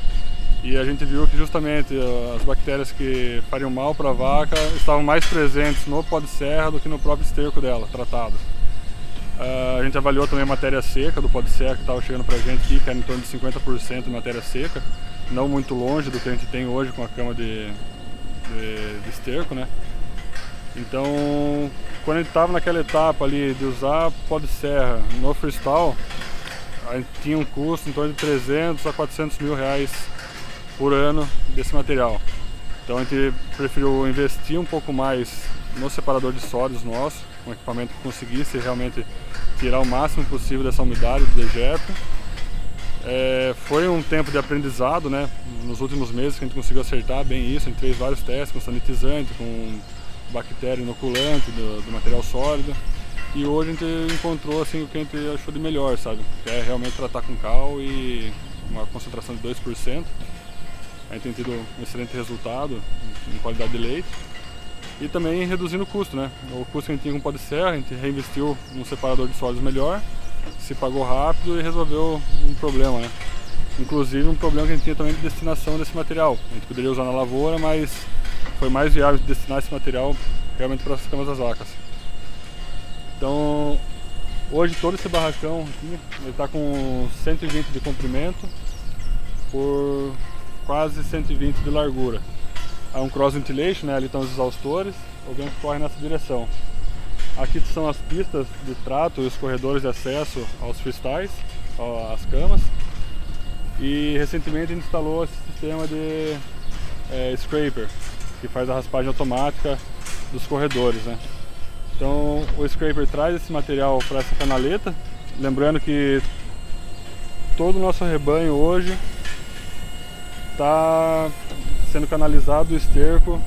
E a gente viu que justamente as bactérias que fariam mal para a vaca estavam mais presentes no pó de serra do que no próprio esterco dela, tratado. A gente avaliou também a matéria seca do pó de serra que estava chegando para a gente aqui, que era em torno de 50% de matéria seca, não muito longe do que a gente tem hoje com a cama de esterco, né? Então, quando a gente estava naquela etapa ali de usar pó de serra no freestyle, a gente tinha um custo em torno de 300 a 400 mil reais por ano desse material. Então a gente preferiu investir um pouco mais no separador de sólidos nosso, um equipamento que conseguisse realmente tirar o máximo possível dessa umidade do dejeto. Foi um tempo de aprendizado, né? Nos últimos meses que a gente conseguiu acertar bem isso, a gente fez vários testes com sanitizante, com bactéria inoculante do material sólido, e hoje a gente encontrou assim o que a gente achou de melhor, sabe? Que é realmente tratar com cal e uma concentração de 2%. A gente tem tido um excelente resultado em qualidade de leite e também reduzindo o custo, né? O custo que a gente tinha com pó de serra, a gente reinvestiu num separador de sólidos melhor, se pagou rápido e resolveu um problema, né? Inclusive um problema que a gente tinha também de destinação desse material. A gente poderia usar na lavoura, mas foi mais viável destinar esse material realmente para as camas das vacas. Então, hoje todo esse barracão aqui, ele está com 120 de comprimento por quase 120 de largura. Há um cross ventilation, né? Ali estão os exaustores, o vento corre nessa direção. Aqui são as pistas de trato e os corredores de acesso aos freestyles, às camas. E recentemente a gente instalou esse sistema de scraper, que faz a raspagem automática dos corredores, né? Então o scraper traz esse material para essa canaleta, lembrando que todo o nosso rebanho hoje está sendo canalizado o esterco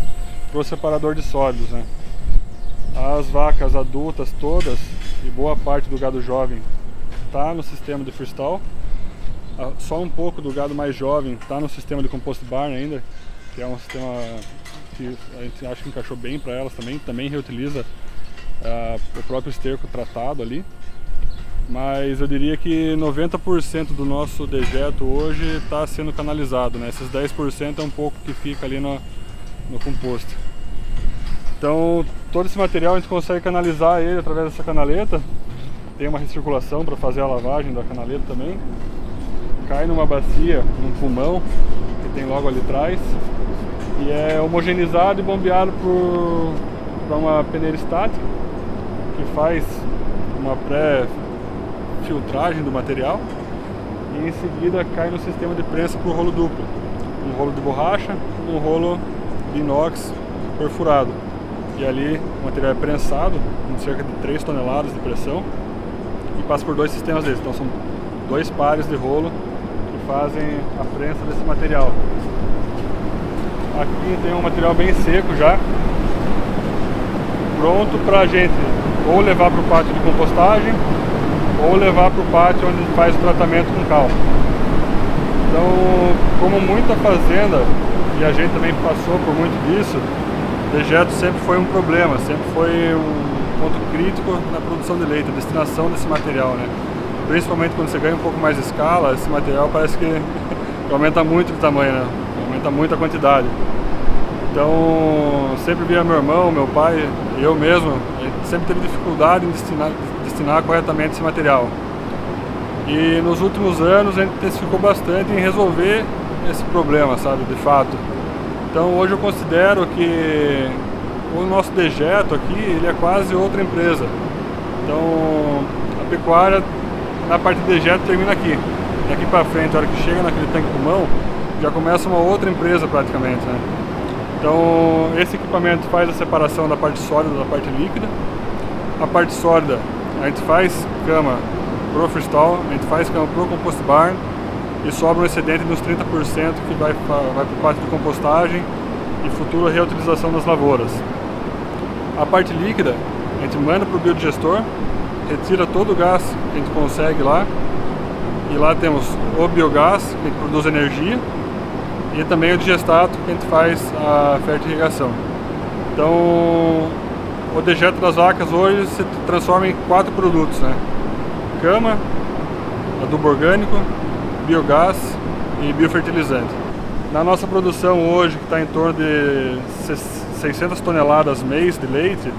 para o separador de sólidos, né? As vacas adultas todas e boa parte do gado jovem está no sistema de freestyle. Só um pouco do gado mais jovem está no sistema de compost barn ainda, que é um sistema que a gente acha que encaixou bem para elas também reutiliza o próprio esterco tratado ali. Mas eu diria que 90% do nosso dejeto hoje está sendo canalizado, né? Esses 10% é um pouco que fica ali no compost. Então todo esse material a gente consegue canalizar ele através dessa canaleta. Tem uma recirculação para fazer a lavagem da canaleta também. Cai numa bacia, num pulmão que tem logo ali atrás e é homogeneizado e bombeado para uma peneira estática que faz uma pré-filtragem do material e em seguida cai no sistema de prensa por rolo duplo, um rolo de borracha, um rolo de inox perfurado, e ali o material é prensado com cerca de 3 toneladas de pressão e passa por 2 sistemas desses, então são 2 pares de rolo fazem a prensa desse material. Aqui tem um material bem seco já, pronto para a gente ou levar para o pátio de compostagem ou levar para o pátio onde a gente faz o tratamento com cal. Então, como muita fazenda, e a gente também passou por muito disso, dejeto sempre foi um problema, sempre foi um ponto crítico na produção de leite, a destinação desse material, né? Principalmente quando você ganha um pouco mais de escala, esse material parece que aumenta muito de tamanho, né? Aumenta muito a quantidade. Então, sempre via meu irmão, meu pai, eu mesmo, a gente sempre teve dificuldade em destinar corretamente esse material. E nos últimos anos a gente intensificou bastante em resolver esse problema, sabe, de fato. Então hoje eu considero que o nosso dejeto aqui, ele é quase outra empresa. Então a pecuária na parte de dejeto termina aqui. Daqui para frente, a hora que chega naquele tanque pulmão, já começa uma outra empresa praticamente, né? Então esse equipamento faz a separação da parte sólida da parte líquida. A parte sólida a gente faz cama pro freestyle, a gente faz cama pro compost barn e sobra um excedente dos 30% que vai para o pátio de compostagem e futura reutilização das lavouras. A parte líquida a gente manda para o biodigestor, retira todo o gás que a gente consegue lá, e lá temos o biogás que produz energia e também o digestato que a gente faz a fertirrigação. Então o dejeto das vacas hoje se transforma em 4 produtos, né? Cama, adubo orgânico, biogás e biofertilizante. Na nossa produção hoje, que está em torno de 600 toneladas mês de leite,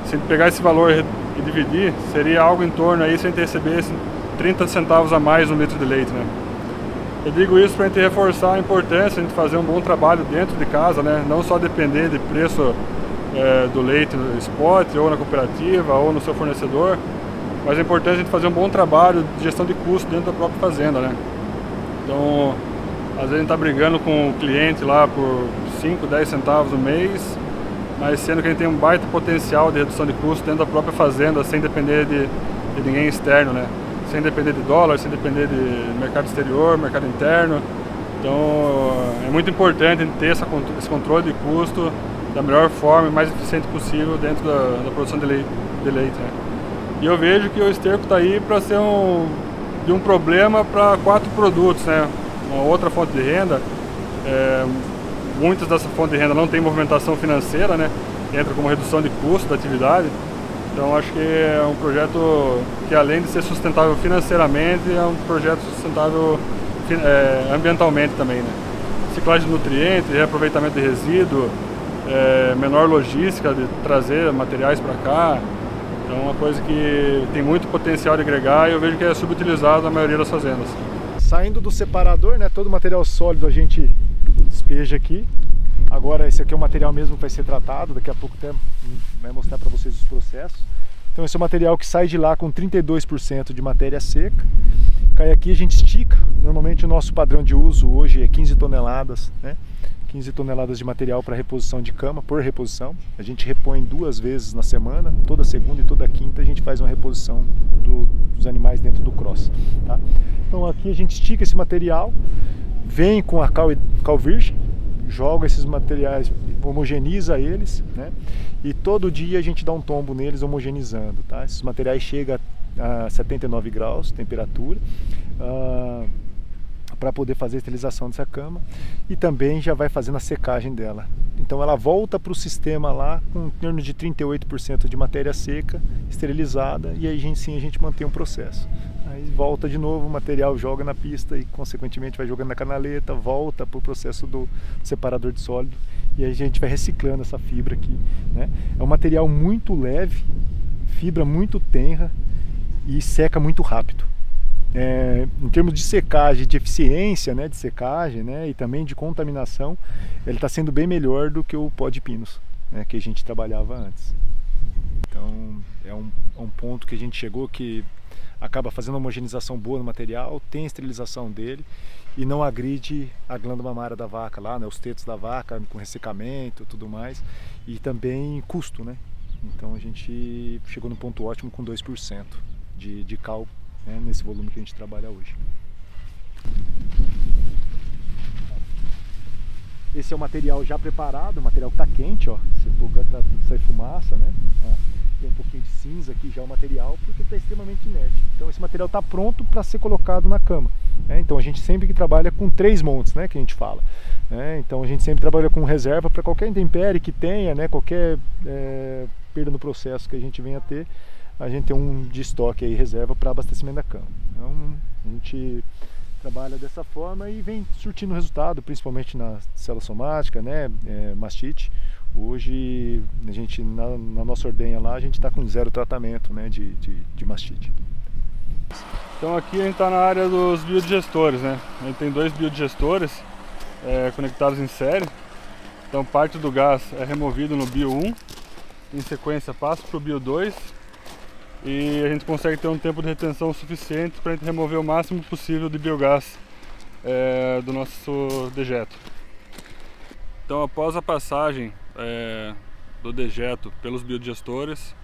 se a gente pegar esse valor e dividir, seria algo em torno aí, se a gente recebesse 30 centavos a mais um litro de leite, né? Eu digo isso para a gente reforçar a importância de a gente fazer um bom trabalho dentro de casa, né? Não só depender de preço do leite no spot, ou na cooperativa, ou no seu fornecedor, mas é importante a gente fazer um bom trabalho de gestão de custo dentro da própria fazenda, né? Então, às vezes a gente está brigando com o cliente lá por 5, 10 centavos no mês, mas sendo que a gente tem um baita potencial de redução de custo dentro da própria fazenda, sem depender de ninguém externo, né? Sem depender de dólar, sem depender de mercado exterior, mercado interno. Então, é muito importante a gente ter esse controle de custo da melhor forma e mais eficiente possível dentro da produção de leite, né? E eu vejo que o esterco está aí para ser de um problema para 4 produtos, né? Uma outra fonte de renda Muitas dessa fonte de renda não tem movimentação financeira, né? Entra como redução de custo da atividade. Então acho que é um projeto que, além de ser sustentável financeiramente, é um projeto sustentável ambientalmente também, né? Ciclagem de nutrientes, reaproveitamento de resíduo, menor logística de trazer materiais para cá. Então é uma coisa que tem muito potencial de agregar e eu vejo que é subutilizado na maioria das fazendas. Saindo do separador, né, todo o material sólido a gente despeja aqui. Agora esse aqui é o material mesmo que vai ser tratado, daqui a pouco até vai mostrar para vocês os processos. Então esse é o material que sai de lá com 32% de matéria seca. Cai aqui, a gente estica. Normalmente o nosso padrão de uso hoje é 15 toneladas, né? 15 toneladas de material para reposição de cama, por reposição. A gente repõe 2 vezes na semana, toda segunda e toda quinta a gente faz uma reposição dos animais dentro do cross, tá? Então aqui a gente estica esse material, vem com a cal virgem, joga esses materiais, homogeneiza eles, né? E todo dia a gente dá um tombo neles homogeneizando, tá? Esses materiais chegam a 79 graus de temperatura para poder fazer a esterilização dessa cama e também já vai fazendo a secagem dela. Então ela volta para o sistema lá com em torno de 38% de matéria seca esterilizada e aí sim a gente mantém um processo. Aí volta de novo, o material joga na pista e consequentemente vai jogando na canaleta, volta para o processo do separador de sólido e aí a gente vai reciclando essa fibra aqui, né? É um material muito leve, fibra muito tenra e seca muito rápido. Em termos de secagem, de eficiência, né, de secagem, né, e também de contaminação, ele está sendo bem melhor do que o pó de pinos, né, que a gente trabalhava antes. Então é um ponto que a gente chegou que acaba fazendo uma homogeneização boa no material, tem a esterilização dele e não agride a glândula mamária da vaca lá, né, os tetos da vaca com ressecamento e tudo mais, e também custo, né? Então a gente chegou no ponto ótimo com 2% de cal, né, nesse volume que a gente trabalha hoje. Esse é o material já preparado, o material que está quente, ó. Você pulga, sai fumaça, né? Ó, tem um pouquinho de cinza aqui já o material, porque está extremamente inerte. Então esse material está pronto para ser colocado na cama. Né? Então a gente sempre que trabalha com 3 montes, né, que a gente fala. Então a gente sempre trabalha com reserva para qualquer intempérie que tenha, né, qualquer perda no processo que a gente venha a ter, a gente tem um de estoque aí, reserva para abastecimento da cama. Então a gente trabalha dessa forma e vem surtindo resultado, principalmente na célula somática, né, mastite. Hoje a gente na nossa ordenha lá a gente está com 0 tratamento, né, de mastite. Então aqui a gente está na área dos biodigestores, né? A gente tem 2 biodigestores conectados em série. Então parte do gás é removido no bio 1, em sequência passa para o bio 2 e a gente consegue ter um tempo de retenção suficiente para a gente remover o máximo possível de biogás do nosso dejeto. Então após a passagem do dejeto pelos biodigestores,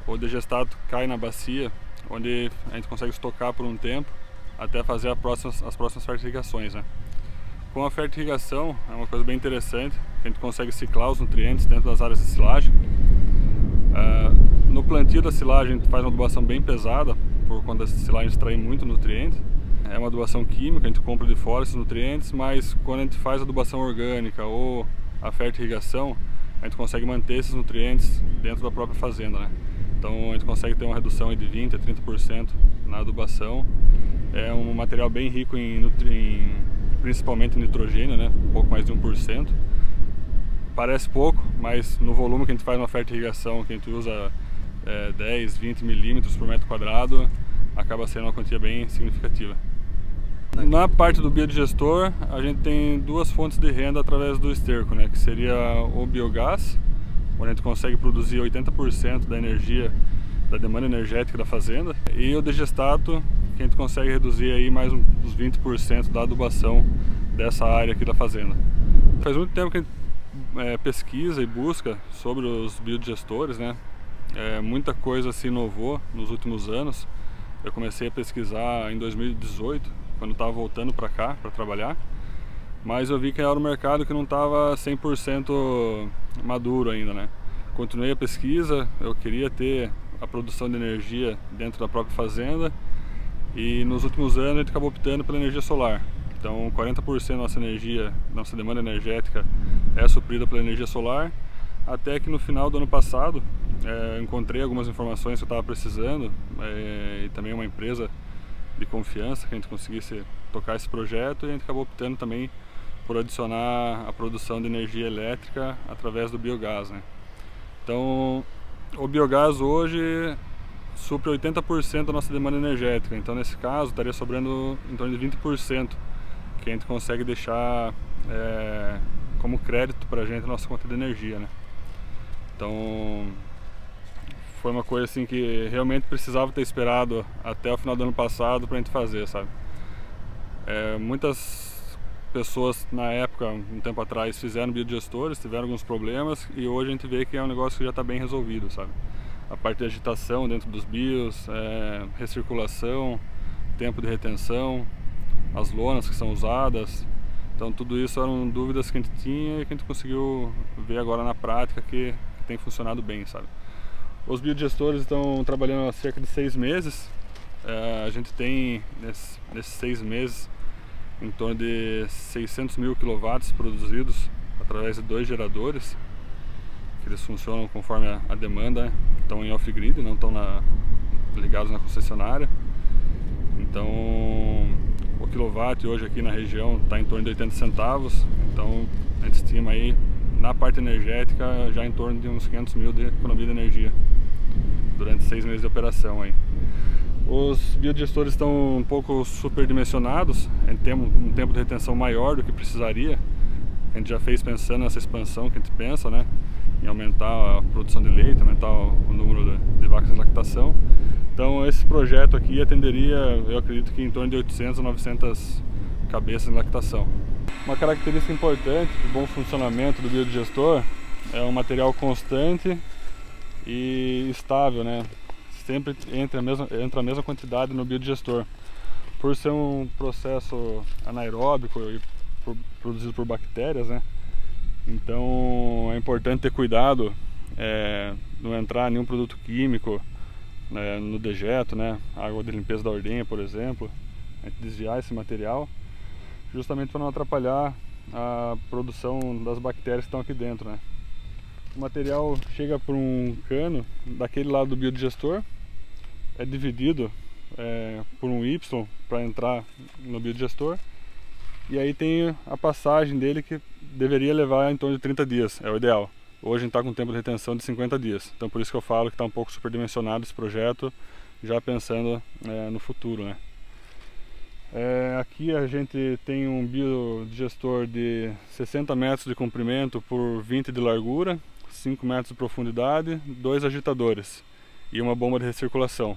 o degestado cai na bacia, onde a gente consegue estocar por um tempo até fazer as próximas fertirrigações, né? Com a fertirrigação é uma coisa bem interessante, a gente consegue ciclar os nutrientes dentro das áreas de silagem. No plantio da silagem a gente faz uma adubação bem pesada, por conta da silagem extrair muito nutriente. É uma adubação química, a gente compra de fora esses nutrientes, mas quando a gente faz a adubação orgânica ou a fertirrigação, a gente consegue manter esses nutrientes dentro da própria fazenda, né? Então a gente consegue ter uma redução de 20% a 30% na adubação. É um material bem rico principalmente em nitrogênio, né? Um pouco mais de 1%. Parece pouco, mas no volume que a gente faz uma fertirrigação, que a gente usa 10, 20 milímetros por metro quadrado, acaba sendo uma quantia bem significativa. Na parte do biodigestor, a gente tem 2 fontes de renda através do esterco, né? Que seria o biogás, onde a gente consegue produzir 80% da energia, da demanda energética da fazenda, e o digestato, que a gente consegue reduzir aí mais uns 20% da adubação dessa área aqui da fazenda. Faz muito tempo que a gente pesquisa e busca sobre os biodigestores, né? Muita coisa se inovou nos últimos anos. Eu comecei a pesquisar em 2018, quando estava voltando para cá para trabalhar, mas eu vi que era um mercado que não estava 100% maduro ainda, né? Continuei a pesquisa, eu queria ter a produção de energia dentro da própria fazenda e nos últimos anos a gente acabou optando pela energia solar. Então 40% da nossa energia, nossa demanda energética é suprida pela energia solar, até que no final do ano passado encontrei algumas informações que eu estava precisando e também uma empresa de confiança que a gente conseguisse tocar esse projeto, e a gente acabou optando também por adicionar a produção de energia elétrica através do biogás, né? Então o biogás hoje supre 80% da nossa demanda energética, então nesse caso estaria sobrando em torno de 20% que a gente consegue deixar como crédito para a gente a nossa conta de energia, né? Então foi uma coisa assim que realmente precisava ter esperado até o final do ano passado para a gente fazer, sabe? Muitas pessoas na época, um tempo atrás, fizeram biodigestores, tiveram alguns problemas, e hoje a gente vê que é um negócio que já está bem resolvido, sabe? A parte de agitação dentro dos bios, recirculação, tempo de retenção, as lonas que são usadas. Então tudo isso eram dúvidas que a gente tinha e que a gente conseguiu ver agora na prática que tem funcionado bem, sabe? Os biodigestores estão trabalhando há cerca de 6 meses. A gente tem nesses 6 meses em torno de 600 mil kW produzidos através de 2 geradores, que eles funcionam conforme a demanda, né? Estão em off-grid, não estão ligados na concessionária. Então o quilowatt hoje aqui na região está em torno de 80 centavos, então a gente estima aí na parte energética já em torno de uns 500 mil de economia de energia durante 6 meses de operação aí. Os biodigestores estão um pouco superdimensionados, a gente tem um tempo de retenção maior do que precisaria. A gente já fez pensando nessa expansão que a gente pensa, né, em aumentar a produção de leite, aumentar o número de vacas em lactação. Então esse projeto aqui atenderia, eu acredito que em torno de 800 a 900 cabeças em lactação. Uma característica importante do bom funcionamento do biodigestor é um material constante e estável, né? Sempre entra a mesma quantidade no biodigestor. Por ser um processo anaeróbico e produzido por bactérias, né? Então é importante ter cuidado, não entrar nenhum produto químico no dejeto, né? Água de limpeza da ordenha, por exemplo. A gente desviar esse material, justamente para não atrapalhar a produção das bactérias que estão aqui dentro, né? O material chega por um cano daquele lado do biodigestor, é dividido por um Y para entrar no biodigestor, e aí tem a passagem dele que deveria levar em torno de 30 dias, é o ideal. Hoje a gente está com um tempo de retenção de 50 dias, então por isso que eu falo que está um pouco superdimensionado esse projeto, já pensando no futuro, né? Aqui a gente tem um biodigestor de 60 metros de comprimento por 20 de largura, 5 metros de profundidade, 2 agitadores e uma bomba de recirculação.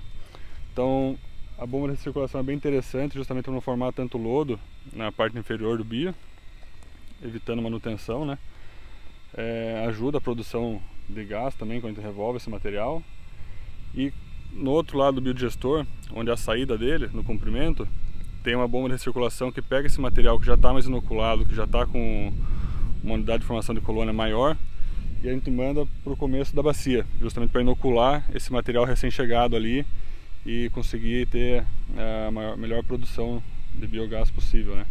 Então a bomba de recirculação é bem interessante, justamente para não formar tanto lodo na parte inferior do bio, evitando manutenção, né? Ajuda a produção de gás também quando a gente revolve esse material. E no outro lado do biodigestor, onde é a saída dele, no comprimento, tem uma bomba de recirculação que pega esse material que já está mais inoculado, que já está com uma unidade de formação de colônia maior, e a gente manda para o começo da bacia, justamente para inocular esse material recém-chegado ali e conseguir ter a melhor produção de biogás possível, né?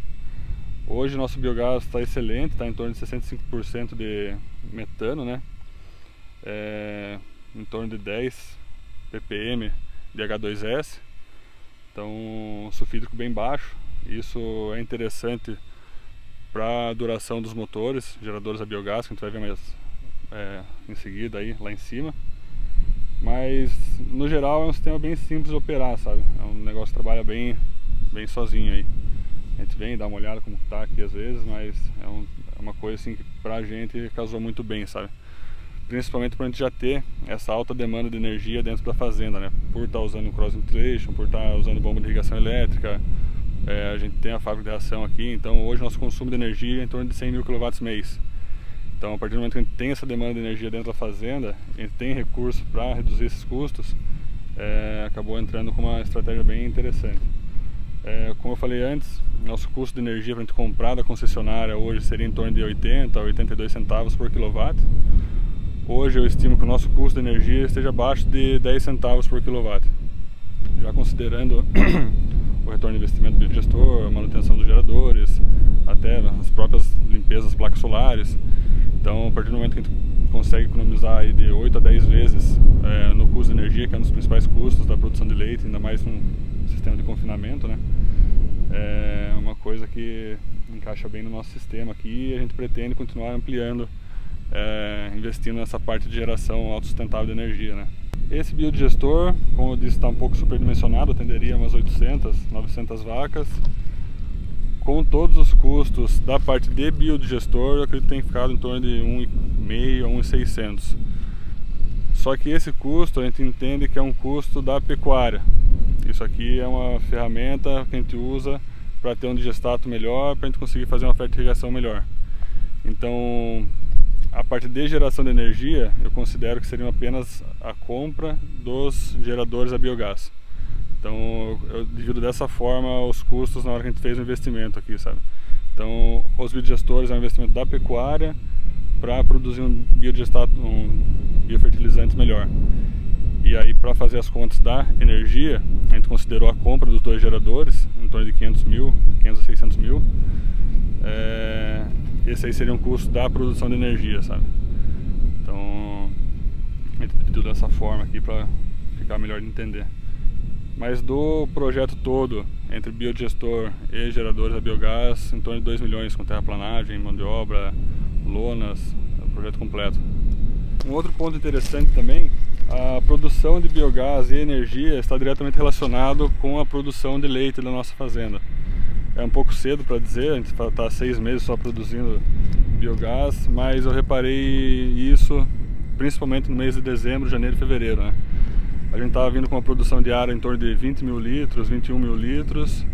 Hoje nosso biogás está excelente, está em torno de 65% de metano, né? Em torno de 10 ppm de H2S, então um sulfídrico bem baixo. Isso é interessante para a duração dos motores, geradores a biogás, que a gente vai ver mais em seguida aí, lá em cima. Mas no geral é um sistema bem simples de operar, sabe? É um negócio que trabalha bem sozinho aí. A gente vem dar uma olhada como está aqui às vezes, mas é uma coisa assim que pra gente casou muito bem, sabe? Principalmente pra gente já ter essa alta demanda de energia dentro da fazenda, né? Por estar usando cross ventilation, por estar usando bomba de irrigação elétrica, a gente tem a fábrica de reação aqui, então hoje nosso consumo de energia é em torno de 100 mil kW mês. Então a partir do momento que a gente tem essa demanda de energia dentro da fazenda, a gente tem recurso para reduzir esses custos, acabou entrando com uma estratégia bem interessante. Como eu falei antes, nosso custo de energia para a gente comprar da concessionária hoje seria em torno de 80 a 82 centavos por quilowatt. Hoje eu estimo que o nosso custo de energia esteja abaixo de 10 centavos por quilowatt. Já considerando o o retorno de investimento do biodigestor, a manutenção dos geradores, até as próprias limpezas das placas solares. Então, a partir do momento que a gente consegue economizar aí de 8 a 10 vezes no custo de energia, que é um dos principais custos da produção de leite, ainda mais num sistema de confinamento, né? É uma coisa que encaixa bem no nosso sistema aqui, e a gente pretende continuar ampliando, investindo nessa parte de geração autossustentável de energia, né? Esse biodigestor, como eu disse, está um pouco superdimensionado, atenderia umas 800, 900 vacas. Com todos os custos da parte de biodigestor, eu acredito que tem ficado em torno de 1,5 a 1,600. Só que esse custo a gente entende que é um custo da pecuária. Isso aqui é uma ferramenta que a gente usa para ter um digestato melhor, para a gente conseguir fazer uma oferta de irrigação melhor. Então, a parte de geração de energia, eu considero que seria apenas a compra dos geradores a biogás. Então, eu divido dessa forma os custos na hora que a gente fez o investimento aqui, sabe? Então, os biodigestores é um investimento da pecuária para produzir um biofertilizante melhor. E aí, para fazer as contas da energia, a gente considerou a compra dos 2 geradores, em torno de 500 a 600 mil. Esse aí seria um custo da produção de energia, sabe? Então, a gente dividiu dessa forma aqui para ficar melhor de entender. Mas do projeto todo, entre biodigestor e geradores a biogás, em torno de 2 milhões com terraplanagem, mão de obra, lonas, o projeto completo. Um outro ponto interessante também, a produção de biogás e energia está diretamente relacionado com a produção de leite da nossa fazenda. É um pouco cedo para dizer, a gente está 6 meses só produzindo biogás, mas eu reparei isso principalmente no mês de dezembro, janeiro e fevereiro, né? A gente estava vindo com uma produção diária em torno de 20 mil litros, 21 mil litros.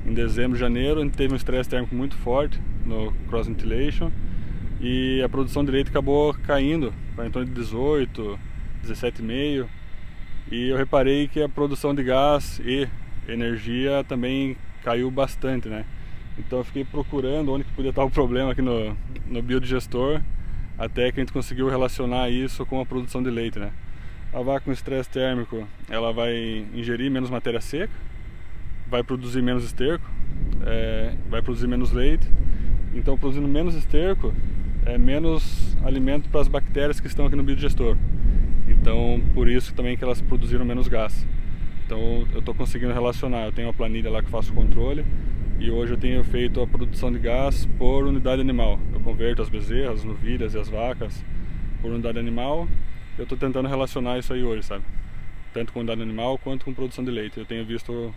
Em dezembro e janeiro a gente teve um estresse térmico muito forte no cross ventilation e a produção de leite acabou caindo para em torno de 18, 17,5. E eu reparei que a produção de gás e energia também caiu bastante, né? Então eu fiquei procurando onde que podia estar o problema aqui no biodigestor, até que a gente conseguiu relacionar isso com a produção de leite, né? A vaca com estresse térmico, ela vai ingerir menos matéria seca, vai produzir menos esterco, vai produzir menos leite. Então, produzindo menos esterco, é menos alimento para as bactérias que estão aqui no biodigestor. Então, por isso também que elas produziram menos gás. Então, eu estou conseguindo relacionar. Eu tenho uma planilha lá que faço o controle e hoje eu tenho feito a produção de gás por unidade animal. Eu converto as bezerras, as novilhas e as vacas por unidade animal. Eu estou tentando relacionar isso aí hoje, sabe? Tanto com unidade animal quanto com produção de leite. Eu tenho visto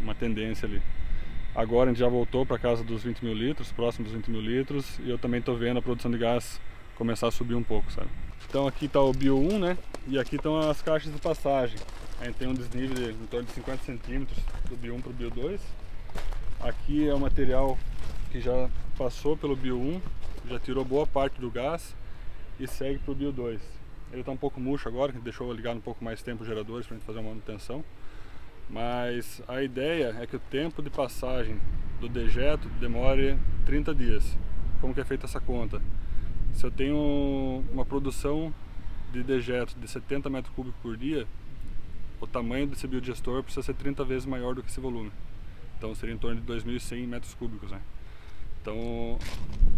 uma tendência ali. Agora a gente já voltou para casa dos 20 mil litros, próximo dos 20 mil litros, e eu também estou vendo a produção de gás começar a subir um pouco, sabe? Então aqui está o Bio 1, né? E aqui estão as caixas de passagem. A gente tem um desnível de em torno de 50 centímetros do Bio 1 para o Bio 2. Aqui é o material que já passou pelo Bio 1, já tirou boa parte do gás e segue para o Bio 2. Ele está um pouco murcho agora, que deixou ligado um pouco mais tempo os geradores para a gente fazer uma manutenção. Mas a ideia é que o tempo de passagem do dejeto demore 30 dias. Como que é feita essa conta? Se eu tenho uma produção de dejeto de 70 metros cúbicos por dia, o tamanho desse biodigestor precisa ser 30 vezes maior do que esse volume. Então seria em torno de 2.100 metros cúbicos, né? Então,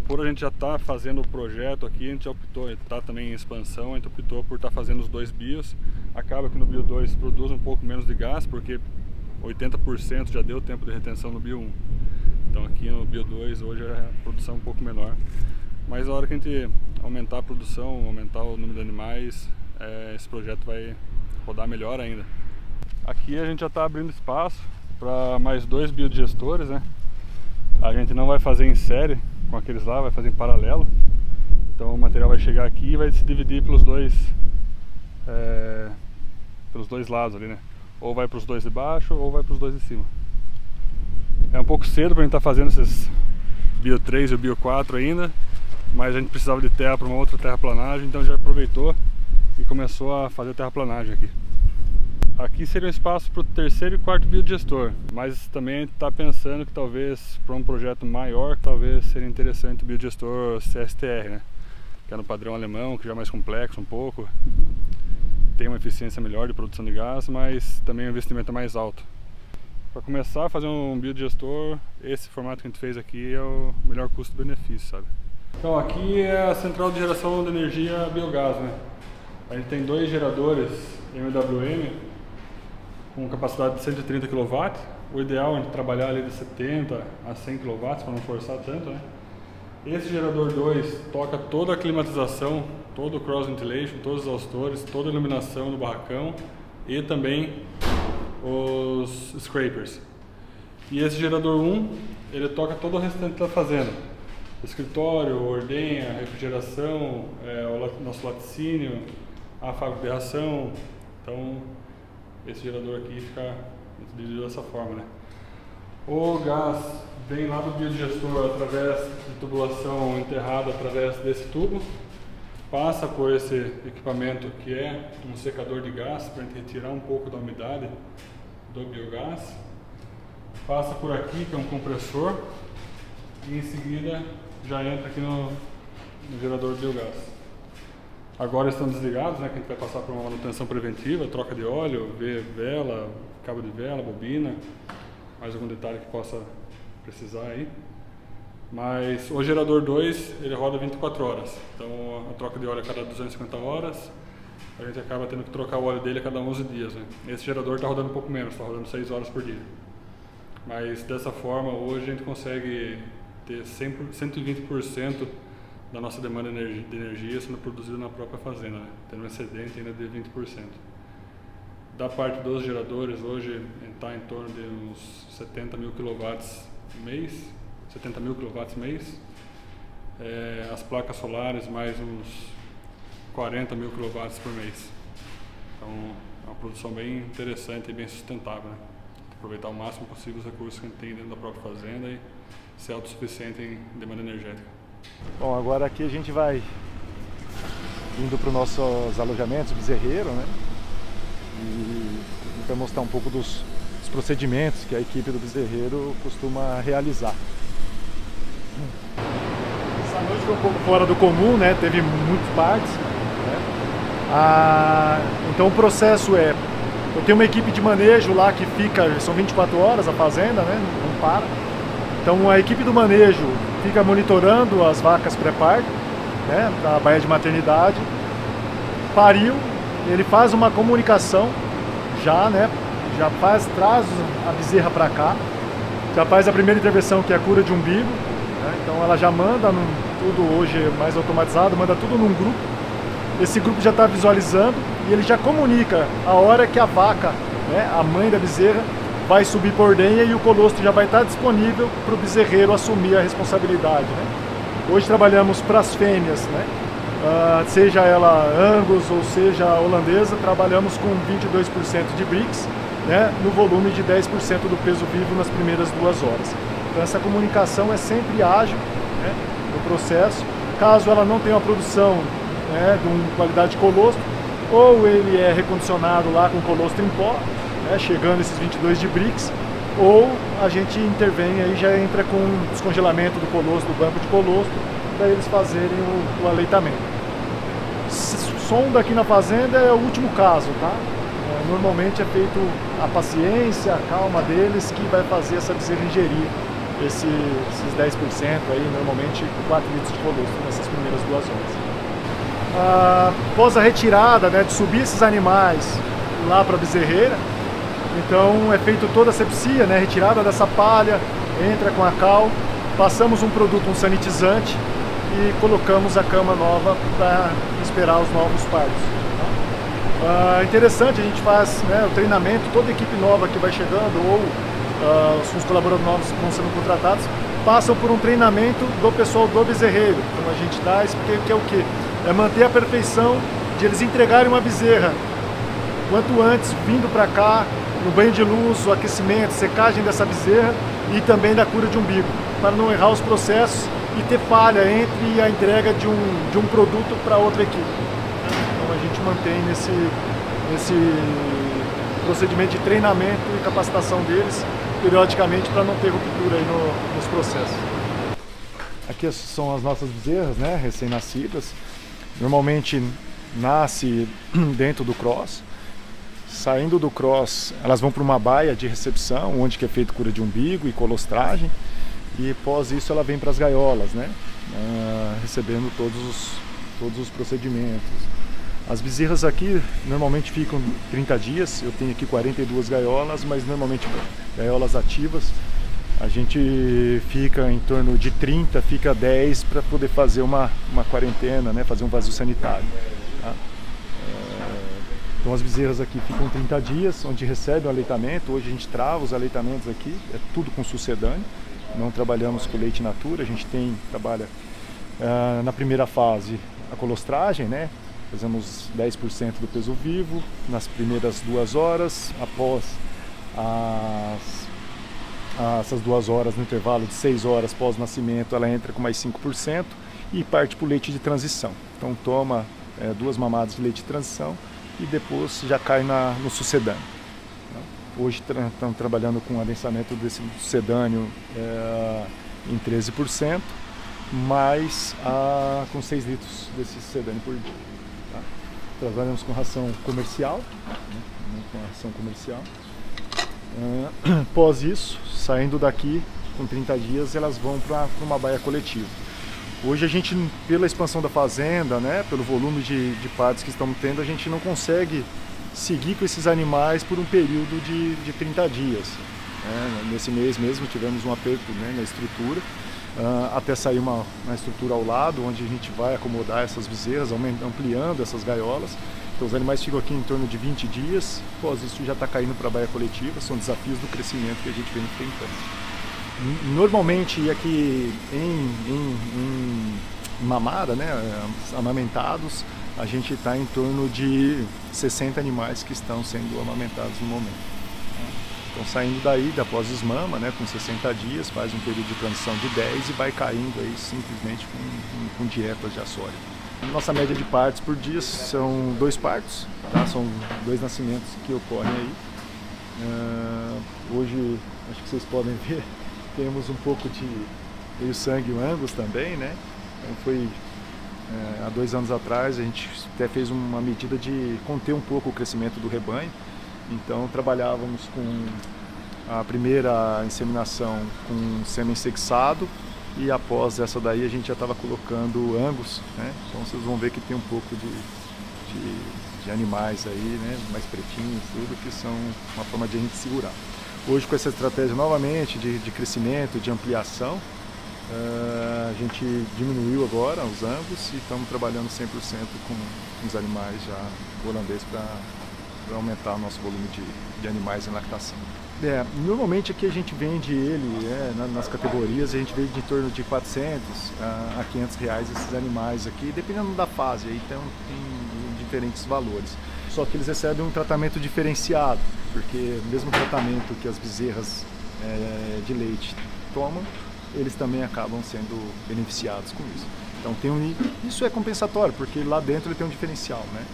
por a gente já estar fazendo o projeto aqui, a gente já optou, está também em expansão, a gente optou por estar fazendo os 2 bios. Acaba que no Bio 2 produz um pouco menos de gás, porque 80% já deu tempo de retenção no Bio 1. Então aqui no Bio 2 hoje a produção é um pouco menor. Mas na hora que a gente aumentar a produção, aumentar o número de animais, esse projeto vai rodar melhor ainda. Aqui a gente já está abrindo espaço para mais 2 biodigestores, né? A gente não vai fazer em série com aqueles lá, vai fazer em paralelo. Então o material vai chegar aqui e vai se dividir pelos dois lados ali, né? Ou vai para os 2 de baixo ou vai para os 2 de cima. É um pouco cedo para a gente estar fazendo esses Bio 3 e o Bio 4 ainda, mas a gente precisava de terra para uma outra terraplanagem, então já aproveitou e começou a fazer terraplanagem aqui. Aqui seria um espaço para o 3º e 4º biodigestor, mas também a gente está pensando que talvez para um projeto maior, talvez seria interessante o biodigestor CSTR, né? Que é no padrão alemão, que já é mais complexo um pouco, tem uma eficiência melhor de produção de gás, mas também o investimento é mais alto. para começar a fazer um biodigestor, esse formato que a gente fez aqui é o melhor custo-benefício, sabe? Então aqui é a central de geração de energia biogás, né? A gente tem 2 geradores MWM com capacidade de 130 kW. O ideal é trabalhar ali de 70 a 100 kW para não forçar tanto, né? Esse gerador 2 toca toda a climatização, todo o cross ventilation, todos os exaustores, toda a iluminação do barracão e também os scrapers. E esse gerador 1, ele toca todo o restante da fazenda. O escritório, ordenha, refrigeração, o nosso laticínio, a fábrica de ração. Então, esse gerador aqui fica dividido dessa forma, né? O gás vem lá do biodigestor através de tubulação enterrada através desse tubo, passa por esse equipamento que é um secador de gás para a gente retirar um pouco da umidade do biogás, passa por aqui que é um compressor e em seguida já entra aqui no gerador de biogás. Agora estão desligados, né, que a gente vai passar por uma manutenção preventiva, troca de óleo, ver vela, cabo de vela, bobina, mais algum detalhe que possa precisar aí. Mas o gerador 2, ele roda 24 horas, então a troca de óleo a cada 250 horas, a gente acaba tendo que trocar o óleo dele a cada 11 dias. Né? Esse gerador está rodando um pouco menos, está rodando 6 horas por dia. Mas dessa forma, hoje a gente consegue ter 120% da nossa demanda de energia sendo produzida na própria fazenda, né? Tendo um excedente ainda de 20%. Da parte dos geradores, hoje está em torno de uns 70 mil kW mês, 70 mil kW mês. As placas solares mais uns 40 mil kW por mês. Então é uma produção bem interessante e bem sustentável, né? Aproveitar o máximo possível os recursos que a gente tem dentro da própria fazenda e ser autossuficiente em demanda energética. Bom, agora aqui a gente vai indo para os nossos alojamentos, bezerreiro, né? E vai mostrar um pouco dos procedimentos que a equipe do bezerreiro costuma realizar. Essa noite foi um pouco fora do comum, né? Teve muitos partes, né? Então o processo eu tenho uma equipe de manejo lá que fica, são 24 horas a fazenda, né? Não para. Então a equipe do manejo fica monitorando as vacas pré-parto, né? Da baía de maternidade. Pariu, ele faz uma comunicação já, né? Traz a bezerra para cá, já faz a primeira intervenção, que é a cura de umbigo, né? Então ela já manda tudo hoje mais automatizado, manda tudo num grupo. Esse grupo já está visualizando e ele já comunica a hora que a vaca, né, a mãe da bezerra, vai subir por ordenha e o colostro já vai estar disponível para o bezerreiro assumir a responsabilidade, né? Hoje trabalhamos para as fêmeas, né? Seja ela Angus ou seja holandesa, trabalhamos com 22% de Brix, né, no volume de 10% do peso vivo nas primeiras 2 horas. Então essa comunicação é sempre ágil, né, no processo. Caso ela não tenha uma produção, né, de uma qualidade de colostro, ou ele é recondicionado lá com colostro em pó, né, chegando esses 22 de Brix, ou a gente intervém aí, já entra com descongelamento do colostro, do banco de colostro, para eles fazerem o aleitamento. Sonda aqui na fazenda é o último caso, tá? Normalmente é feito a paciência, a calma deles que vai fazer essa bezerra ingerir esses 10% aí, normalmente 4 litros de colostro nessas primeiras 2 horas. Após a retirada, né, de subir esses animais lá para a bezerreira, então é feito toda a asepsia, né, retirada dessa palha, entra com a cal, passamos um produto, um sanitizante, e colocamos a cama nova para esperar os novos partos. Interessante, a gente faz, né, o treinamento, toda a equipe nova que vai chegando ou os colaboradores novos que vão sendo contratados passam por um treinamento do pessoal do bezerreiro. Então a gente dá isso porque é o quê? É manter a perfeição de eles entregarem uma bezerra quanto antes, vindo para cá, no banho de luz, o aquecimento, secagem dessa bezerra e também da cura de umbigo, para não errar os processos e ter falha entre a entrega de um produto para outra equipe. Então a gente mantém nesse procedimento de treinamento e capacitação deles periodicamente para não ter ruptura aí nos processos. Aqui são as nossas bezerras, né, recém-nascidas. Normalmente nasce dentro do cross. Saindo do cross, elas vão para uma baia de recepção, onde que é feita cura de umbigo e colostragem. E após isso ela vem para as gaiolas, né? Recebendo todos os procedimentos. As bezerras aqui normalmente ficam 30 dias, eu tenho aqui 42 gaiolas, mas normalmente gaiolas ativas. A gente fica em torno de 30, fica 10 para poder fazer uma quarentena, né? Fazer um vazio sanitário. Tá? Então as bezerras aqui ficam 30 dias, onde recebem o aleitamento. Hoje a gente trava os aleitamentos aqui, é tudo com sucedâneo. Não trabalhamos com leite in natura, a gente trabalha na primeira fase a colostragem, né? Fazemos 10% do peso vivo nas primeiras 2 horas, após essas 2 horas, no intervalo de 6 horas pós-nascimento, ela entra com mais 5% e parte para o leite de transição. Então toma 2 mamadas de leite de transição e depois já cai no sucedâneo. Hoje estamos trabalhando com adensamento desse sucedâneo em 13%, mais com 6 litros desse sucedâneo por dia. Tá? Trabalhamos com ração comercial, né? Com ração comercial. Após isso, saindo daqui com 30 dias, elas vão para uma baia coletiva. Hoje a gente, pela expansão da fazenda, né, pelo volume de partos que estamos tendo, a gente não consegue seguir com esses animais por um período de 30 dias. Nesse mês mesmo tivemos um aperto, né, na estrutura, até sair uma estrutura ao lado, onde a gente vai acomodar essas bezerras, ampliando essas gaiolas. Então os animais ficam aqui em torno de 20 dias, após isso já está caindo para a baia coletiva, são desafios do crescimento que a gente vem enfrentando. Normalmente aqui em mamada, né, amamentados, a gente está em torno de 60 animais que estão sendo amamentados no momento. Então saindo daí, após desmama, né, com 60 dias, faz um período de transição de 10 e vai caindo aí simplesmente com dietas de açório. Nossa média de partos por dia são 2 partos, tá? São 2 nascimentos que ocorrem aí. Hoje, acho que vocês podem ver, temos um pouco de meio sangue Angus também, né? Então foi há 2 anos atrás, a gente até fez uma medida de conter um pouco o crescimento do rebanho. Então trabalhávamos com a primeira inseminação com sêmen sexado e após essa daí a gente já estava colocando Angus, né? Então vocês vão ver que tem um pouco de animais aí, né? Mais pretinhos, tudo, que são uma forma de a gente segurar. Hoje com essa estratégia novamente de crescimento, de ampliação, a gente diminuiu agora os Angus e estamos trabalhando 100% com os animais já holandês para aumentar o nosso volume de animais em lactação. Normalmente aqui a gente vende ele nas categorias, a gente vende em torno de 400 a 500 reais esses animais aqui, dependendo da fase, aí tem diferentes valores. Só que eles recebem um tratamento diferenciado, porque o mesmo tratamento que as bezerras de leite tomam, eles também acabam sendo beneficiados com isso. Então isso é compensatório, porque lá dentro ele tem um diferencial, né?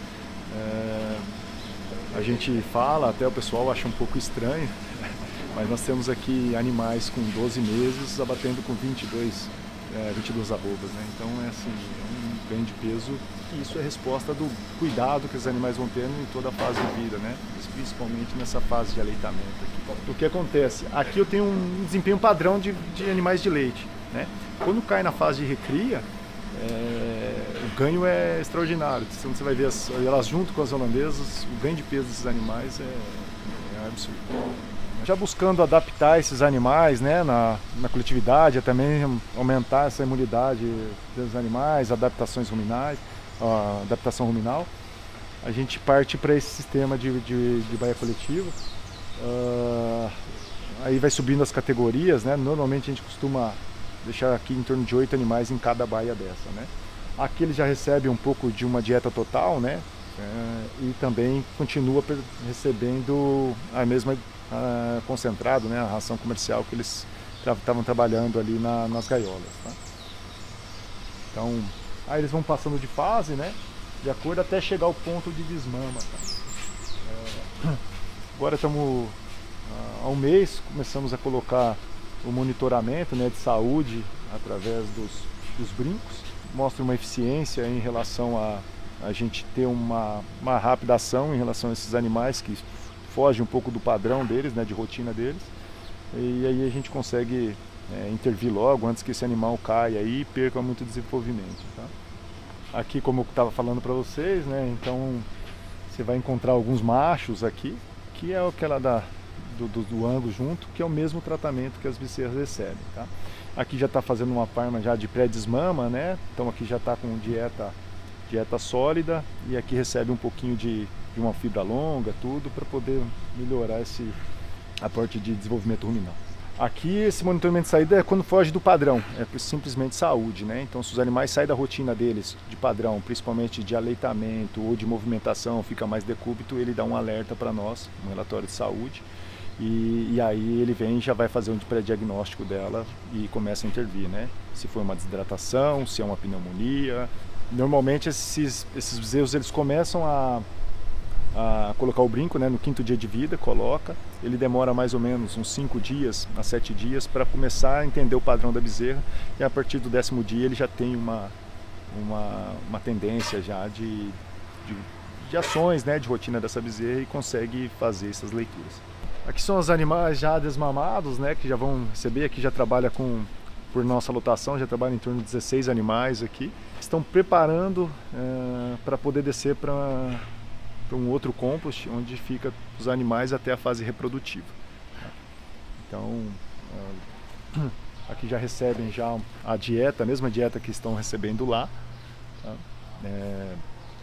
A gente fala, até o pessoal acha um pouco estranho, mas nós temos aqui animais com 12 meses abatendo com 22 arrobas, né? Então é assim, um ganho de peso, e isso é resposta do cuidado que os animais vão tendo em toda a fase de vida, né? Principalmente nessa fase de aleitamento aqui. O que acontece? Aqui eu tenho um desempenho padrão de animais de leite, né? Quando cai na fase de recria, o ganho é extraordinário. Então você vai ver elas junto com as holandesas, o ganho de peso desses animais é absurdo. Já buscando adaptar esses animais, né, na coletividade, também aumentar essa imunidade dos animais, adaptação ruminal, a gente parte para esse sistema de baia coletiva. Aí vai subindo as categorias, né? Normalmente a gente costuma deixar aqui em torno de 8 animais em cada baia dessa, né? Aqui ele já recebe um pouco de uma dieta total, né? E também continua recebendo a mesma concentrado, né? A ração comercial que eles estavam trabalhando ali nas gaiolas, tá? Então, aí eles vão passando de fase, né? De acordo até chegar ao ponto de desmama, tá? Agora estamos há um mês, começamos a colocar o monitoramento, né, de saúde através dos brincos. Mostra uma eficiência em relação a gente ter uma rápida ação em relação a esses animais que fogem um pouco do padrão deles, né, de rotina deles, e aí a gente consegue intervir logo antes que esse animal caia e perca muito desenvolvimento. Tá? Aqui, como eu estava falando para vocês, né, então você vai encontrar alguns machos aqui, que é aquela do ângulo junto, que é o mesmo tratamento que as bezerras recebem. Tá? Aqui já está fazendo uma parma já de pré-desmama, né? Então aqui já está com dieta sólida, e aqui recebe um pouquinho de uma fibra longa, tudo, para poder melhorar esse aporte de desenvolvimento ruminal. Aqui esse monitoramento de saída é quando foge do padrão, é simplesmente saúde, né? Então se os animais saem da rotina deles de padrão, principalmente de aleitamento ou de movimentação, fica mais decúbito, ele dá um alerta para nós, um relatório de saúde, e aí ele vem e já vai fazer um pré-diagnóstico dela e começa a intervir, né? Se foi uma desidratação, se é uma pneumonia. Normalmente esses bezerros eles começam a colocar o brinco, né, no 5º dia de vida, coloca. Ele demora mais ou menos uns 5 dias a 7 dias para começar a entender o padrão da bezerra, e a partir do 10º dia ele já tem uma tendência já de ações, né, de rotina dessa bezerra, e consegue fazer essas leituras. Aqui são os animais já desmamados, né, que já vão receber. Aqui já trabalha por nossa lotação, já trabalha em torno de 16 animais aqui. Estão preparando para poder descer para um outro compost, onde fica os animais até a fase reprodutiva. Então, aqui já recebem já a dieta, a mesma dieta que estão recebendo lá. Tá?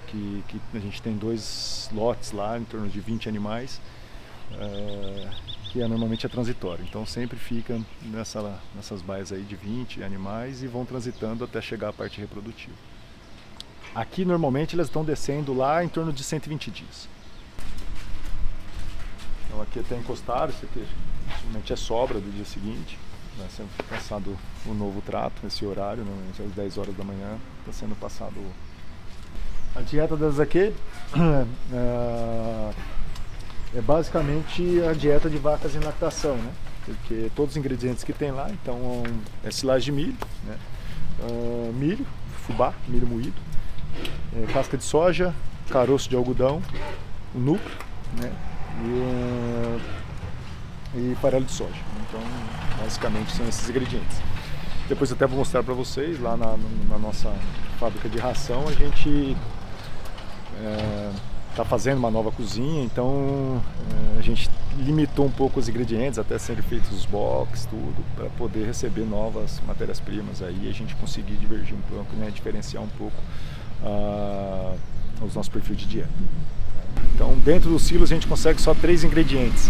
Que a gente tem 2 lotes lá, em torno de 20 animais, que normalmente é transitório. Então sempre fica nessas baias aí de 20 animais e vão transitando até chegar à parte reprodutiva. Aqui normalmente elas estão descendo lá em torno de 120 dias. Então aqui até encostado, isso aqui normalmente é sobra do dia seguinte. Vai ser passado o novo trato nesse horário, normalmente às 10 horas da manhã está sendo passado. A dieta delas aqui é basicamente a dieta de vacas em lactação, né? Porque todos os ingredientes que tem lá, então é silagem de milho, né? Milho, fubá, milho moído, casca de soja, caroço de algodão, o núcleo, né? E farelo de soja. Então, basicamente são esses ingredientes. Depois eu até vou mostrar para vocês lá na nossa fábrica de ração. A gente está fazendo uma nova cozinha, então a gente limitou um pouco os ingredientes até serem feitos os box, tudo, para poder receber novas matérias-primas aí, e a gente conseguir divergir um pouco, né, diferenciar um pouco os nossos perfis de dieta. Então dentro dos silos a gente consegue só 3 ingredientes,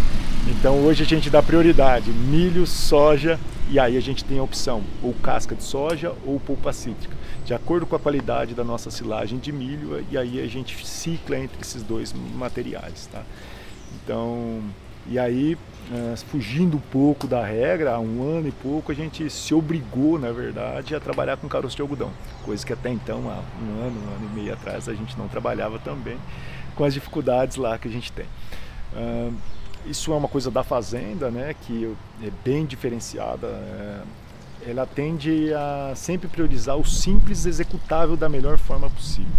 então hoje a gente dá prioridade milho, soja, e aí a gente tem a opção ou casca de soja ou polpa cítrica, de acordo com a qualidade da nossa silagem de milho, e aí a gente cicla entre esses 2 materiais, tá? Então, e aí fugindo um pouco da regra, há 1 ano e pouco a gente se obrigou, na verdade, a trabalhar com caroço de algodão, coisa que até então, há 1 ano e meio atrás, a gente não trabalhava também, com as dificuldades lá que a gente tem. Isso é uma coisa da fazenda, né, que é bem diferenciada. Ela tende a sempre priorizar o simples executável da melhor forma possível.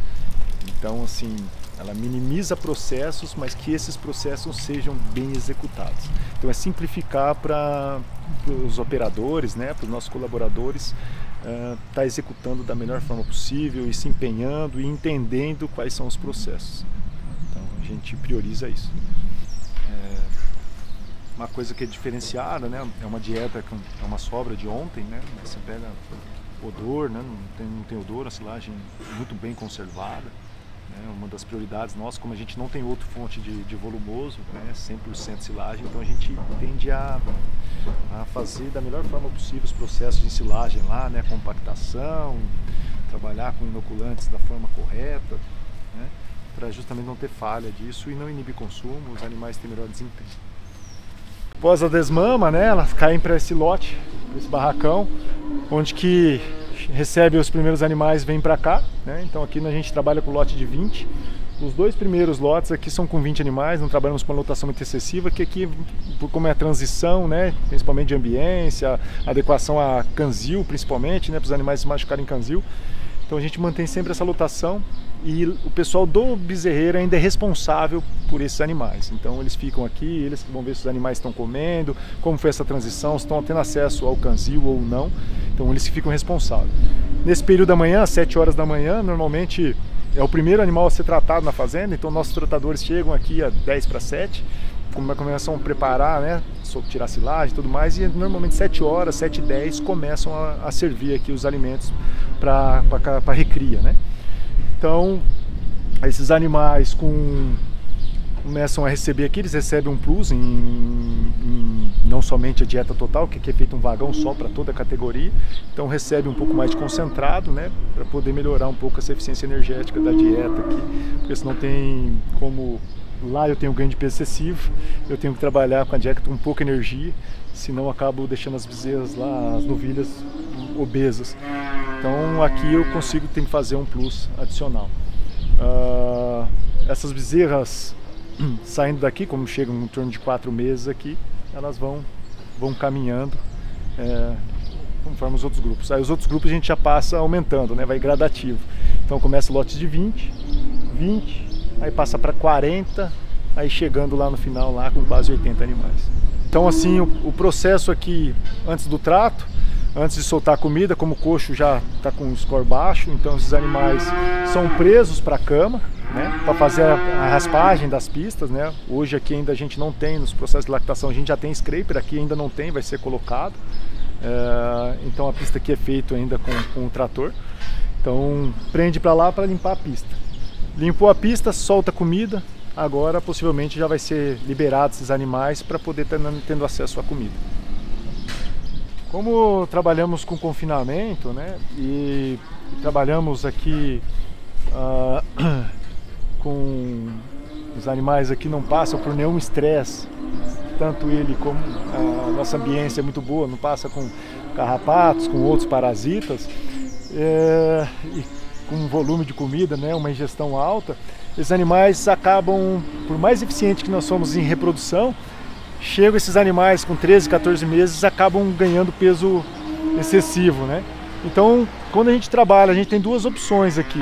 Então, assim, ela minimiza processos, mas que esses processos sejam bem executados. Então é simplificar para os operadores, né, para os nossos colaboradores, tá executando da melhor forma possível e se empenhando e entendendo quais são os processos. Então a gente prioriza isso. Uma coisa que é diferenciada, né, é uma dieta que é uma sobra de ontem, né, você pega odor, né, não tem odor, a silagem muito bem conservada, né, uma das prioridades nossas, como a gente não tem outra fonte de volumoso, né, 100% silagem, então a gente tende a fazer da melhor forma possível os processos de silagem lá, né, compactação, trabalhar com inoculantes da forma correta, né, para justamente não ter falha disso e não inibir consumo, os animais têm melhor desempenho. Após a desmama, né, elas caem para esse lote, para esse barracão, onde que recebe os primeiros animais, vem para cá, né? Então aqui a gente trabalha com lote de 20. Os 2 primeiros lotes aqui são com 20 animais, não trabalhamos com uma lotação muito excessiva, que aqui, como é a transição, né, principalmente de ambiência, adequação a canzil, principalmente, né, para os animais se machucarem em canzil. Então Então a gente mantém sempre essa lotação e o pessoal do bezerreiro ainda é responsável por esses animais. Então eles ficam aqui, eles vão ver se os animais estão comendo, como foi essa transição, se estão tendo acesso ao canzil ou não. Então eles ficam responsáveis. Nesse período da manhã, às 7 horas da manhã, normalmente é o primeiro animal a ser tratado na fazenda, então nossos tratadores chegam aqui a 10 para 7, começam a preparar, né, tirar silagem e tudo mais, e normalmente 7 horas, 7h10 começam a servir aqui os alimentos para recria, né? Então, esses animais começam a receber aqui, eles recebem um plus não somente a dieta total, que aqui é feito um vagão só para toda a categoria, então recebe um pouco mais de concentrado, né, para poder melhorar um pouco essa eficiência energética da dieta aqui, porque senão tem como... Lá eu tenho ganho de peso excessivo, eu tenho que trabalhar com a dieta com pouca energia, senão eu acabo deixando as bezerras lá, as novilhas obesas. Então aqui eu tenho que fazer um plus adicional. Essas bezerras saindo daqui, como chegam em torno de 4 meses aqui, elas vão caminhando conforme os outros grupos. Aí os outros grupos a gente já passa aumentando, né? Vai gradativo. Então começa o lote de 20, aí passa para 40, aí chegando lá no final lá com quase 80 animais. Então assim, o processo aqui antes do trato, antes de soltar a comida, como o coxo já está com um score baixo, então esses animais são presos para a cama, né, para fazer a raspagem das pistas, né. Hoje aqui ainda a gente não tem, nos processos de lactação a gente já tem scraper, aqui ainda não tem, vai ser colocado. Então a pista aqui é feita ainda com o trator. Então prende para lá para limpar a pista. Limpou a pista, solta a comida, agora possivelmente já vai ser liberado esses animais para poder estar tendo acesso à comida. Como trabalhamos com confinamento, né, e trabalhamos aqui com os animais aqui não passam por nenhum estresse, tanto ele como a nossa ambiência é muito boa, não passa com carrapatos, com outros parasitas, e com um volume de comida, né, uma ingestão alta, esses animais acabam, por mais eficiente que nós somos em reprodução, chegam esses animais com 13, 14 meses, acabam ganhando peso excessivo, né? Então, quando a gente trabalha, a gente tem duas opções aqui,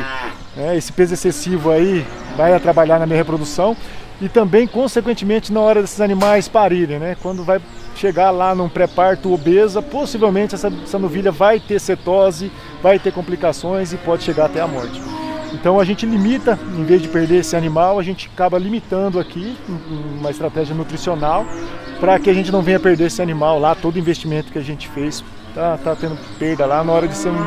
né? Esse peso excessivo aí vai trabalhar na minha reprodução e também, consequentemente, na hora desses animais parirem, né? Quando vai chegar lá num pré-parto obesa, possivelmente essa novilha vai ter cetose, vai ter complicações e pode chegar até a morte. Então a gente limita, em vez de perder esse animal, a gente acaba limitando aqui uma estratégia nutricional para que a gente não venha perder esse animal lá, todo o investimento que a gente fez tá tendo perda lá na hora de ser um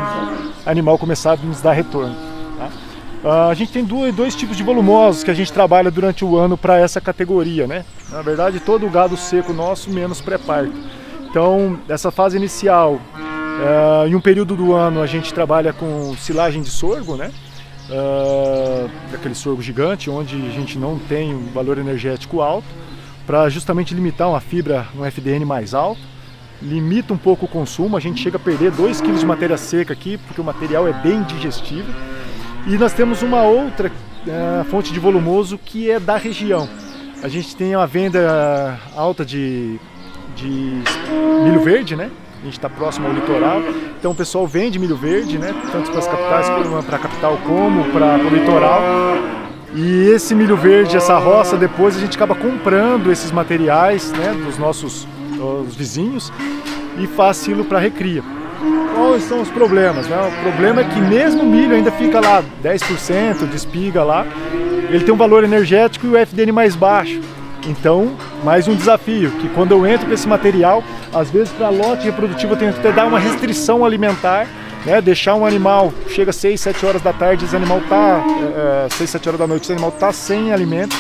animal começar a nos dar retorno. Tá? A gente tem dois tipos de volumosos que a gente trabalha durante o ano para essa categoria, né? Na verdade, todo o gado seco nosso, menos pré-parto. Então, essa fase inicial, em um período do ano a gente trabalha com silagem de sorgo, né? Daquele sorgo gigante, onde a gente não tem um valor energético alto, para justamente limitar uma fibra, um FDN mais alto, limita um pouco o consumo, a gente chega a perder 2 kg de matéria seca aqui, porque o material é bem digestível. E nós temos uma outra fonte de volumoso que é da região. A gente tem uma venda alta de milho verde, né? A gente está próximo ao litoral, então o pessoal vende milho verde, né? Tanto para as capitais, para a capital como para o litoral. E esse milho verde, essa roça, depois a gente acaba comprando esses materiais, né, dos nossos vizinhos e faz silo para recria. Quais são os problemas, né? O problema é que mesmo o milho ainda fica lá 10% de espiga lá, ele tem um valor energético e o FDN mais baixo. Então, mais um desafio, que quando eu entro com esse material, às vezes para lote reprodutivo eu tenho que dar uma restrição alimentar, né? Deixar um animal, chega às 6, 7 horas da tarde, esse animal tá 6, 7 horas da noite, esse animal tá sem alimento,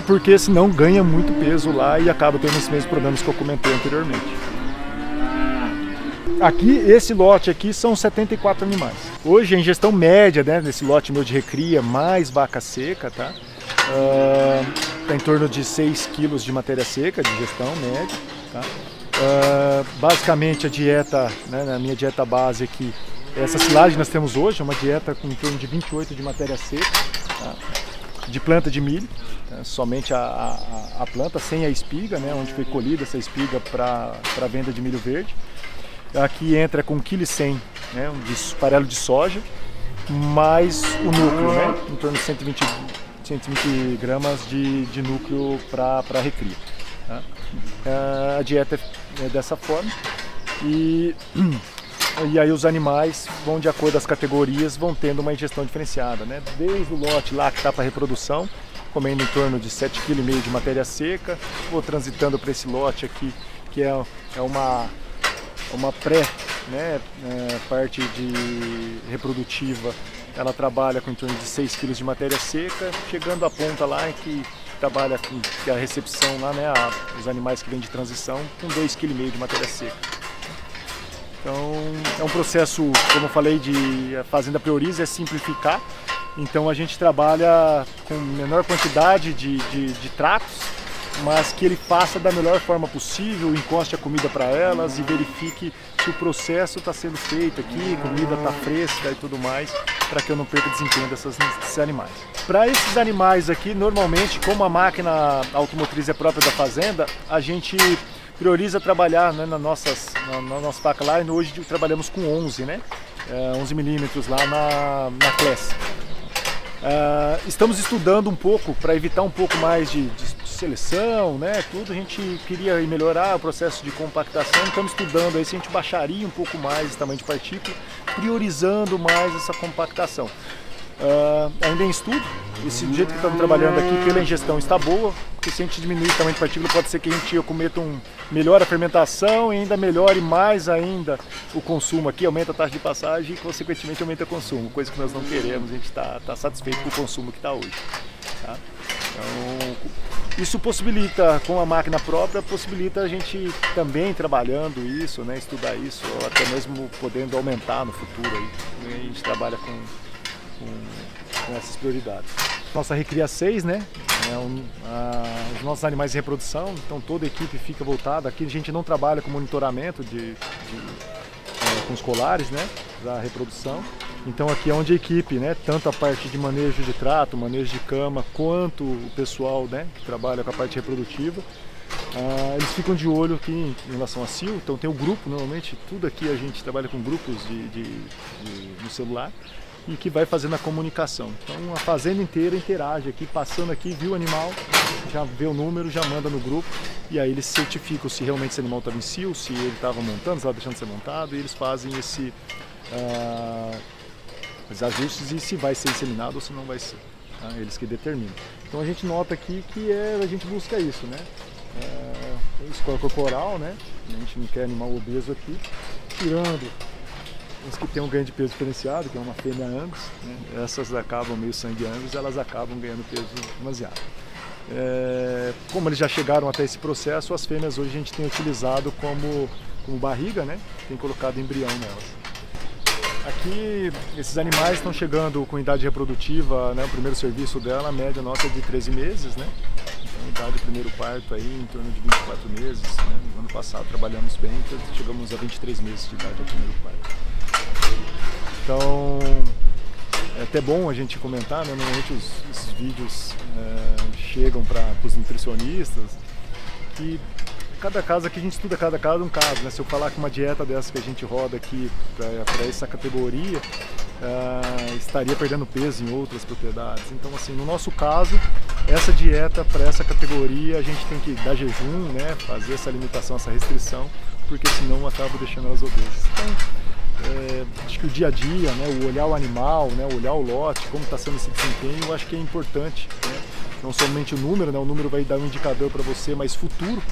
porque senão ganha muito peso lá e acaba tendo esses mesmos problemas que eu comentei anteriormente. Aqui, esse lote aqui são 74 animais. Hoje a ingestão média, né, nesse lote meu de recria, mais vaca seca, tá? Tá em torno de 6 kg de matéria seca, de ingestão média, tá? Basicamente a dieta, né, na minha dieta base aqui, essa silagem que nós temos hoje é uma dieta com em torno de 28 de matéria seca, tá? De planta de milho, né? Somente a planta, sem a espiga, né, onde foi colhida essa espiga para venda de milho verde. Aqui entra com 1,1 kg, né, de farelo de soja, mais o núcleo, né? Em torno de 120 gramas de núcleo para recria. Tá? A dieta é dessa forma e aí os animais vão, de acordo com as categorias, vão tendo uma ingestão diferenciada, né? Desde o lote lá que está para reprodução, comendo em torno de 7,5 kg de matéria seca, vou transitando para esse lote aqui, que é uma pré, né, parte de reprodutiva, ela trabalha com em torno de 6 kg de matéria seca, chegando à ponta lá em que trabalha com que a recepção lá, né, os animais que vêm de transição, com 2,5 kg de matéria seca. Então é um processo, como eu falei, a fazenda prioriza é simplificar, então a gente trabalha com menor quantidade de tratos, mas que ele faça da melhor forma possível, encoste a comida para elas e verifique se o processo está sendo feito aqui, a comida está fresca e tudo mais, para que eu não perca desempenho desses animais. Para esses animais aqui, normalmente, como a máquina automotriz é própria da fazenda, a gente prioriza trabalhar, né, na nossa faca line. Hoje trabalhamos com 11, né? 11 milímetros lá na classe. Estamos estudando um pouco para evitar um pouco mais de seleção, né? Tudo a gente queria melhorar o processo de compactação. Estamos estudando aí se a gente baixaria um pouco mais esse tamanho de partícula, priorizando mais essa compactação. Ainda em estudo, esse jeito que estamos trabalhando aqui pela ingestão está boa, porque se a gente diminuir o tamanho de partícula pode ser que a gente cometa melhora a fermentação e ainda melhore mais ainda o consumo aqui, aumenta a taxa de passagem e consequentemente aumenta o consumo, coisa que nós não queremos, a gente está satisfeito com o consumo que está hoje. Tá? Então, isso possibilita, com a máquina própria, possibilita a gente também trabalhando isso, né, estudar isso, ou até mesmo podendo aumentar no futuro aí, a gente trabalha com essas prioridades. Nossa Recria 6, né? Os nossos animais de reprodução, então toda a equipe fica voltada. Aqui a gente não trabalha com monitoramento com os colares, né? Da reprodução. Então aqui é onde a equipe, né? Tanto a parte de manejo de trato, manejo de cama, quanto o pessoal, né? Que trabalha com a parte reprodutiva. Eles ficam de olho aqui em relação a cio, então tem o grupo, normalmente tudo aqui a gente trabalha com grupos no celular e que vai fazendo a comunicação. Então a fazenda inteira interage aqui, passando aqui, viu o animal, já vê o número, já manda no grupo e aí eles certificam se realmente esse animal estava em cio, se ele estava montando, se estava deixando de ser montado, e eles fazem esses ajustes e se vai ser inseminado ou se não vai ser. Tá? Eles que determinam. Então a gente nota aqui que a gente busca isso, né? Score corporal, né? A gente não quer animal obeso aqui, tirando os que tem um ganho de peso diferenciado, que é uma fêmea Angus, né? Essas acabam meio sangue Angus, elas acabam ganhando peso demasiado. Como eles já chegaram até esse processo, as fêmeas hoje a gente tem utilizado como barriga, né? Tem colocado embrião nelas. Aqui, esses animais estão chegando com idade reprodutiva, né? O primeiro serviço dela, a média nossa é de 13 meses, né? Então, idade de primeiro parto aí, em torno de 24 meses, né? No ano passado trabalhamos bem, então chegamos a 23 meses de idade ao primeiro parto. Então, é até bom a gente comentar, né? Normalmente esses vídeos chegam para os nutricionistas, que cada caso aqui a gente estuda cada caso um caso, né? Se eu falar que uma dieta dessa que a gente roda aqui para essa categoria, estaria perdendo peso em outras propriedades. Então, assim, no nosso caso, essa dieta para essa categoria a gente tem que dar jejum, né? Fazer essa limitação, essa restrição, porque senão acaba deixando elas obesas. Então, acho que o dia a dia, né? O olhar o animal, né? Olhar o lote, como está sendo esse desempenho, eu acho que é importante, né? Não somente o número, né? O número vai dar um indicador para você, mas futuro.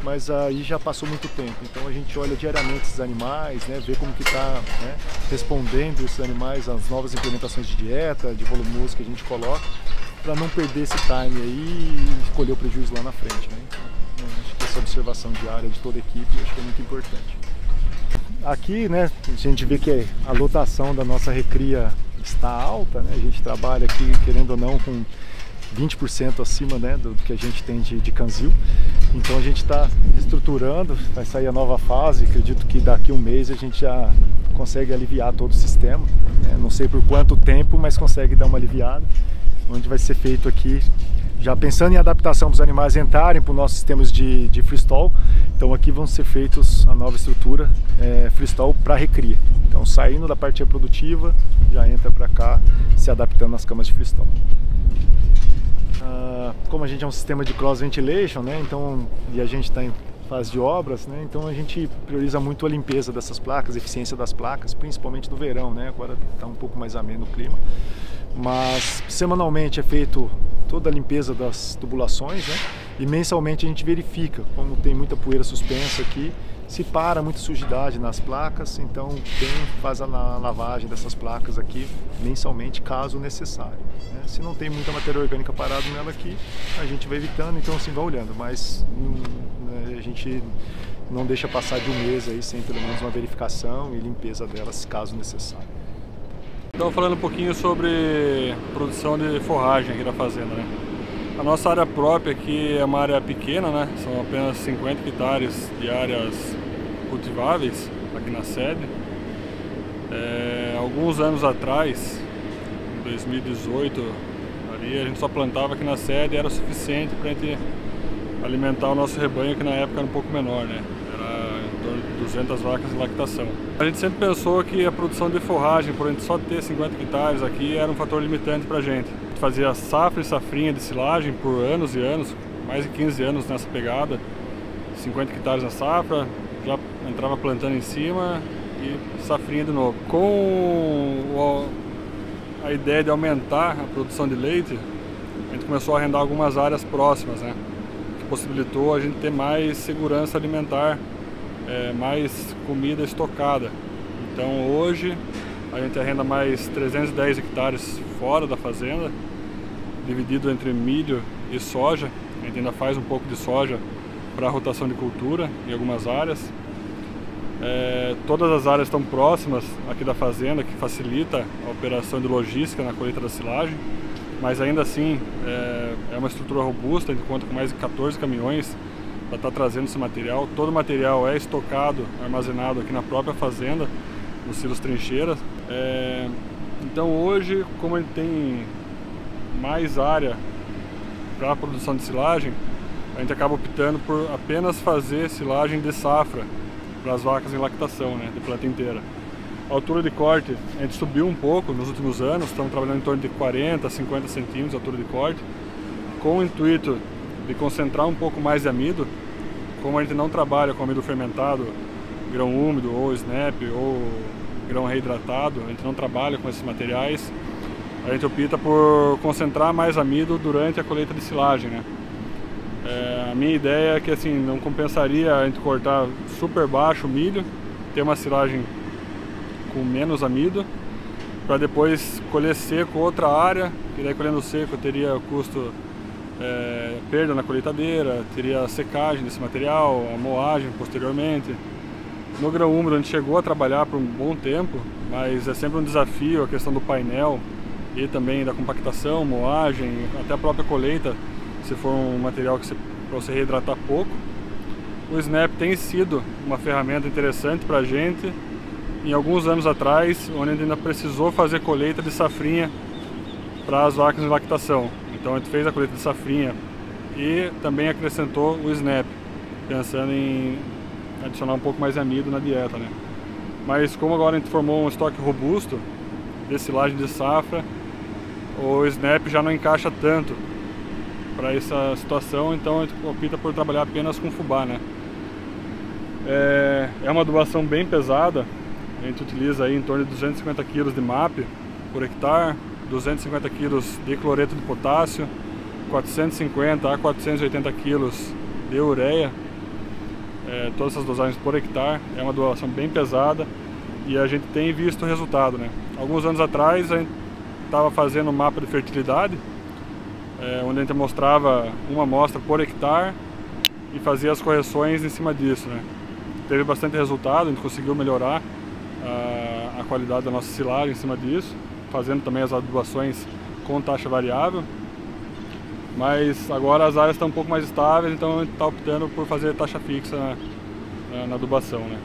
Mas aí já passou muito tempo, então a gente olha diariamente esses animais, né, vê como que está, né, respondendo esses animais às novas implementações de dieta, de volumoso que a gente coloca, para não perder esse time aí e colher o prejuízo lá na frente, né? Então, acho que essa observação diária de toda a equipe acho que é muito importante. Aqui, né, a gente vê que a lotação da nossa recria está alta, né? A gente trabalha aqui, querendo ou não, com 20% acima, né, do que a gente tem de canzil. Então a gente está estruturando, vai sair a nova fase, acredito que daqui a um mês a gente já consegue aliviar todo o sistema, né? Não sei por quanto tempo, mas consegue dar uma aliviada, onde vai ser feito aqui já pensando em adaptação para os animais entrarem para os nossos sistemas de freestall. Então aqui vão ser feitos a nova estrutura freestall para recria. Então saindo da parte reprodutiva, já entra para cá, se adaptando às camas de freestall. Como a gente é um sistema de cross ventilation, né, então, e a gente está em fase de obras, né, então a gente prioriza muito a limpeza dessas placas, a eficiência das placas, principalmente no verão, né, agora está um pouco mais ameno o clima. Mas semanalmente é feito toda a limpeza das tubulações, né? E mensalmente a gente verifica, como tem muita poeira suspensa aqui, se para muita sujidade nas placas, então faz a lavagem dessas placas aqui mensalmente, caso necessário, né? Se não tem muita matéria orgânica parada nela aqui, a gente vai evitando, então assim vai olhando, mas a gente não deixa passar de um mês aí sem pelo menos uma verificação e limpeza delas, caso necessário. Então, falando um pouquinho sobre produção de forragem aqui da fazenda, né? A nossa área própria aqui é uma área pequena, né? São apenas 50 hectares de áreas cultiváveis aqui na sede. Alguns anos atrás, em 2018, ali a gente só plantava aqui na sede e era suficiente para a gente alimentar o nosso rebanho, que na época era um pouco menor, né? Era em torno de 200 vacas em lactação. A gente sempre pensou que a produção de forragem, por a gente só ter 50 hectares aqui, era um fator limitante para a gente. A gente fazia safra e safrinha de silagem por anos e anos, mais de 15 anos nessa pegada, 50 hectares na safra, já entrava plantando em cima e safrinha de novo. Com a ideia de aumentar a produção de leite, a gente começou a arrendar algumas áreas próximas, né? Que possibilitou a gente ter mais segurança alimentar, mais comida estocada. Então hoje a gente arrenda mais 310 hectares fora da fazenda, dividido entre milho e soja. A gente ainda faz um pouco de soja para rotação de cultura em algumas áreas. Todas as áreas estão próximas aqui da fazenda, que facilita a operação de logística na colheita da silagem, mas ainda assim é uma estrutura robusta. A gente conta com mais de 14 caminhões para estar trazendo esse material. Todo o material é estocado, armazenado aqui na própria fazenda, nos silos trincheiras. Então hoje, como a gente tem mais área para a produção de silagem, a gente acaba optando por apenas fazer silagem de safra para as vacas em lactação, né, de planta inteira. A altura de corte a gente subiu um pouco nos últimos anos, estamos trabalhando em torno de 40 a 50 centímetros de altura de corte, com o intuito de concentrar um pouco mais de amido. Como a gente não trabalha com amido fermentado, grão úmido ou snap ou grão reidratado, a gente não trabalha com esses materiais, a gente opta por concentrar mais amido durante a colheita de silagem, né? A minha ideia é que assim, não compensaria a gente cortar super baixo o milho, ter uma silagem com menos amido, para depois colher seco outra área, e daí colhendo seco teria custo, perda na colheitadeira, teria a secagem desse material, a moagem posteriormente. No grão úmido a gente chegou a trabalhar por um bom tempo, mas é sempre um desafio a questão do painel e também da compactação, moagem, até a própria colheita, se for um material que para você reidratar pouco. O Snap tem sido uma ferramenta interessante para a gente. Em alguns anos atrás, onde a gente ainda precisou fazer colheita de safrinha para as vacas em lactação. Então a gente fez a colheita de safrinha e também acrescentou o Snap, pensando em adicionar um pouco mais de amido na dieta, né? Mas como agora a gente formou um estoque robusto de silagem de safra, o Snap já não encaixa tanto para essa situação, então a gente opta por trabalhar apenas com fubá, né? É uma adubação bem pesada, a gente utiliza aí em torno de 250 kg de MAP por hectare, 250 kg de cloreto de potássio, 450 a 480 kg de ureia, todas essas dosagens por hectare. É uma doação bem pesada e a gente tem visto o resultado, né? Alguns anos atrás a gente estava fazendo um mapa de fertilidade, onde a gente mostrava uma amostra por hectare e fazia as correções em cima disso, né? Teve bastante resultado, a gente conseguiu melhorar a qualidade da nossa silagem em cima disso, fazendo também as adubações com taxa variável. Mas agora as áreas estão um pouco mais estáveis, então a gente está optando por fazer taxa fixa na adubação, né?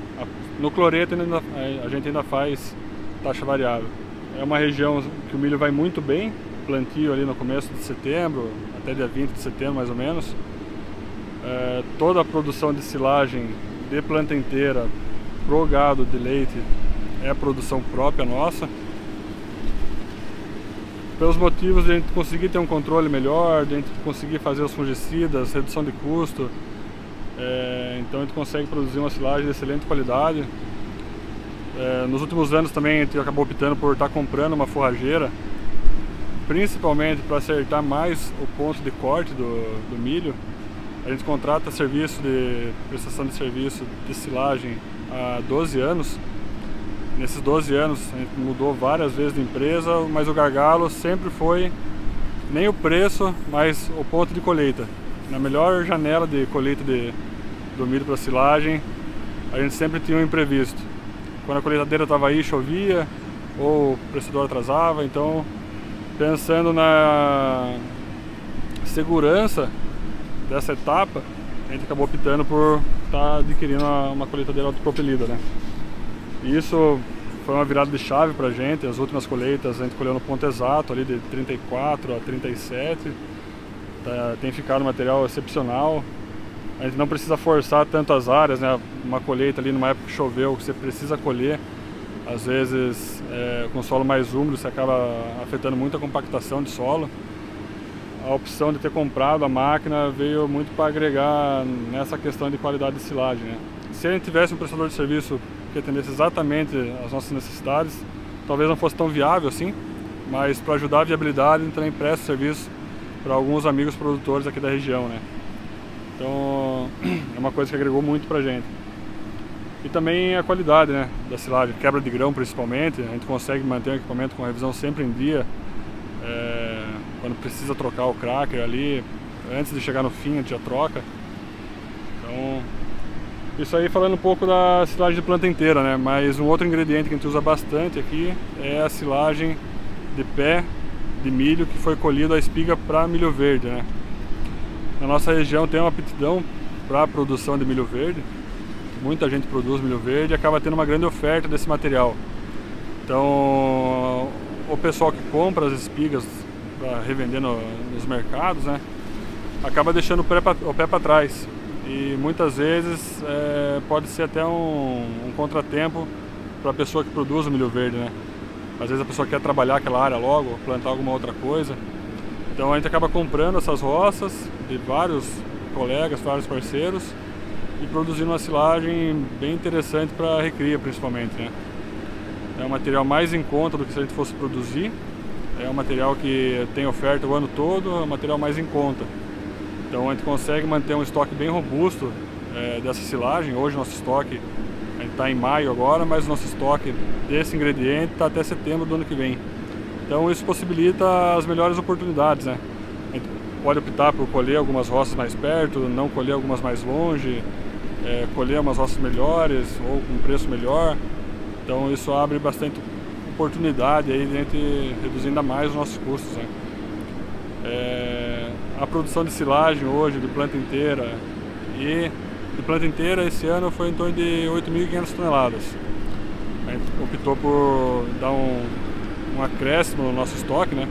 No cloreto a gente ainda faz taxa variável. É uma região que o milho vai muito bem, plantio ali no começo de setembro, até dia 20 de setembro mais ou menos. Toda a produção de silagem de planta inteira pro gado de leite é produção própria nossa. Pelos motivos de a gente conseguir ter um controle melhor, de a gente conseguir fazer os fungicidas, redução de custo. Então a gente consegue produzir uma silagem de excelente qualidade. Nos últimos anos também a gente acabou optando por estar comprando uma forrageira, principalmente para acertar mais o ponto de corte do milho. A gente contrata serviço de prestação de serviço de silagem há 12 anos. Nesses 12 anos a gente mudou várias vezes de empresa, mas o gargalo sempre foi nem o preço, mas o ponto de colheita. Na melhor janela de colheita do milho para silagem, a gente sempre tinha um imprevisto. Quando a colheitadeira estava aí, chovia, ou o prestador atrasava. Então, pensando na segurança dessa etapa, a gente acabou optando por estar adquirindo uma colheitadeira autopropelida, né? E isso foi uma virada de chave para a gente. As últimas colheitas a gente colheu no ponto exato, ali de 34 a 37. Tem ficado um material excepcional. A gente não precisa forçar tanto as áreas, né? Uma colheita ali numa época que choveu, que você precisa colher, às vezes com solo mais úmido você acaba afetando muito a compactação de solo. A opção de ter comprado a máquina veio muito para agregar nessa questão de qualidade de silagem, né? Se a gente tivesse um prestador de serviço que atendesse exatamente às nossas necessidades, talvez não fosse tão viável assim, mas para ajudar a viabilidade a gente também presta serviço para alguns amigos produtores aqui da região, né? Então é uma coisa que agregou muito pra gente. E também a qualidade, né, da silagem, quebra de grão principalmente. A gente consegue manter o equipamento com revisão sempre em dia. Quando precisa trocar o cracker ali, antes de chegar no fim a gente já troca. Então, isso aí falando um pouco da silagem de planta inteira, né? Mas um outro ingrediente que a gente usa bastante aqui é a silagem de pé de milho que foi colhido a espiga para milho verde, né? Na nossa região tem uma aptidão para a produção de milho verde. Muita gente produz milho verde e acaba tendo uma grande oferta desse material. Então, o pessoal que compra as espigas para revender nos mercados, né, acaba deixando o pé para trás. E muitas vezes pode ser até um contratempo para a pessoa que produz o milho verde, né? Às vezes a pessoa quer trabalhar aquela área logo, plantar alguma outra coisa. Então a gente acaba comprando essas roças de vários colegas, vários parceiros e produzindo uma silagem bem interessante para a recria principalmente, né? É um material mais em conta do que se a gente fosse produzir. É um material que tem oferta o ano todo, é um material mais em conta. Então a gente consegue manter um estoque bem robusto dessa silagem. Hoje nosso estoque, a gente está em maio agora, mas nosso estoque desse ingrediente está até setembro do ano que vem. Então isso possibilita as melhores oportunidades, né? A gente pode optar por colher algumas roças mais perto, não colher algumas mais longe, colher umas roças melhores ou com preço melhor. Então isso abre bastante oportunidade aí de a gente reduzir ainda mais os nossos custos, né? A produção de silagem hoje de planta inteira esse ano foi em torno de 8.500 toneladas. A gente optou por dar um acréscimo no nosso estoque, né?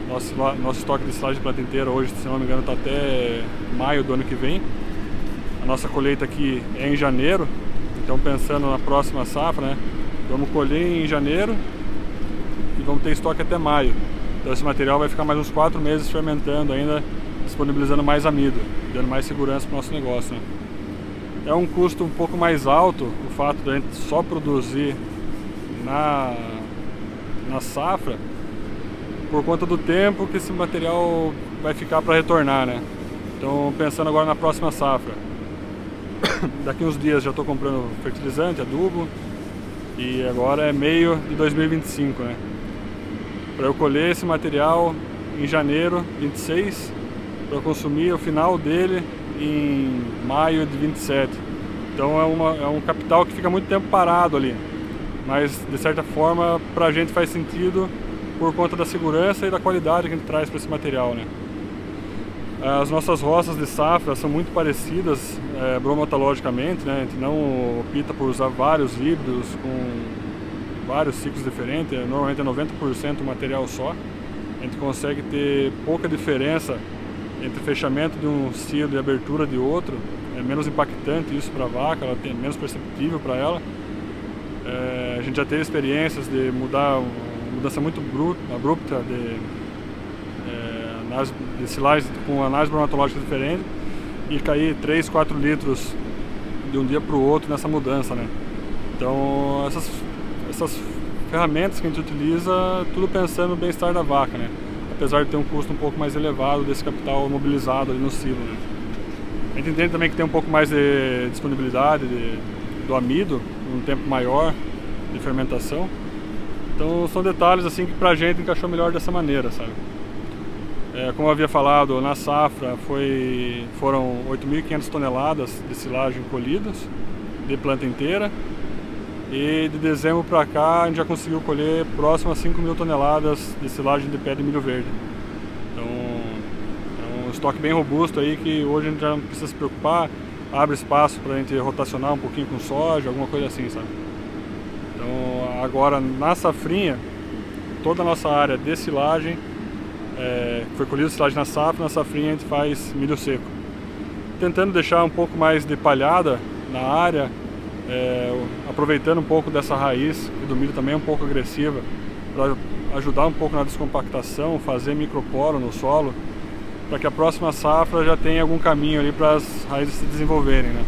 Nosso estoque de silagem de planta inteira hoje, se não me engano, está até maio do ano que vem. A nossa colheita aqui é em janeiro, então pensando na próxima safra, né? Vamos colher em janeiro e vamos ter estoque até maio. Então esse material vai ficar mais uns 4 meses fermentando ainda, disponibilizando mais amido, dando mais segurança para o nosso negócio, né? É um custo um pouco mais alto o fato de a gente só produzir na safra, por conta do tempo que esse material vai ficar para retornar, né? Então pensando agora na próxima safra, daqui uns dias já estou comprando fertilizante, adubo, e agora é meio de 2025, né? Para eu colher esse material em janeiro 26, para consumir o final dele em maio de 27. Então é um capital que fica muito tempo parado ali, mas de certa forma para a gente faz sentido por conta da segurança e da qualidade que a gente traz para esse material, né? As nossas roças de safra são muito parecidas bromatologicamente, né? A gente não opta por usar vários híbridos com vários ciclos diferentes, normalmente é 90% material só. A gente consegue ter pouca diferença entre fechamento de um silo e abertura de outro. É menos impactante isso para a vaca, ela tem menos perceptível para ela. A gente já teve experiências de mudar uma mudança muito abrupta de silagem com análise bromatológica diferente e cair 3, 4 litros de um dia para o outro nessa mudança, né? Então essas ferramentas que a gente utiliza, tudo pensando no bem-estar da vaca, né? Apesar de ter um custo um pouco mais elevado desse capital mobilizado ali no silo, né? A gente entende também que tem um pouco mais de disponibilidade do amido, um tempo maior de fermentação. Então são detalhes assim que pra gente encaixou melhor dessa maneira, sabe? Como eu havia falado, na safra foram 8.500 toneladas de silagem colhidas, de planta inteira. E de dezembro para cá a gente já conseguiu colher próximo a 5.000 toneladas de silagem de pé de milho verde. Então é um estoque bem robusto aí que hoje a gente já não precisa se preocupar, abre espaço para a gente rotacionar um pouquinho com soja, alguma coisa assim, sabe? Então agora na safrinha, toda a nossa área de silagem, foi colhida silagem na safrinha a gente faz milho seco. Tentando deixar um pouco mais de palhada na área, aproveitando um pouco dessa raiz, que do milho também é um pouco agressiva, para ajudar um pouco na descompactação, fazer microporo no solo, para que a próxima safra já tenha algum caminho ali para as raízes se desenvolverem, né?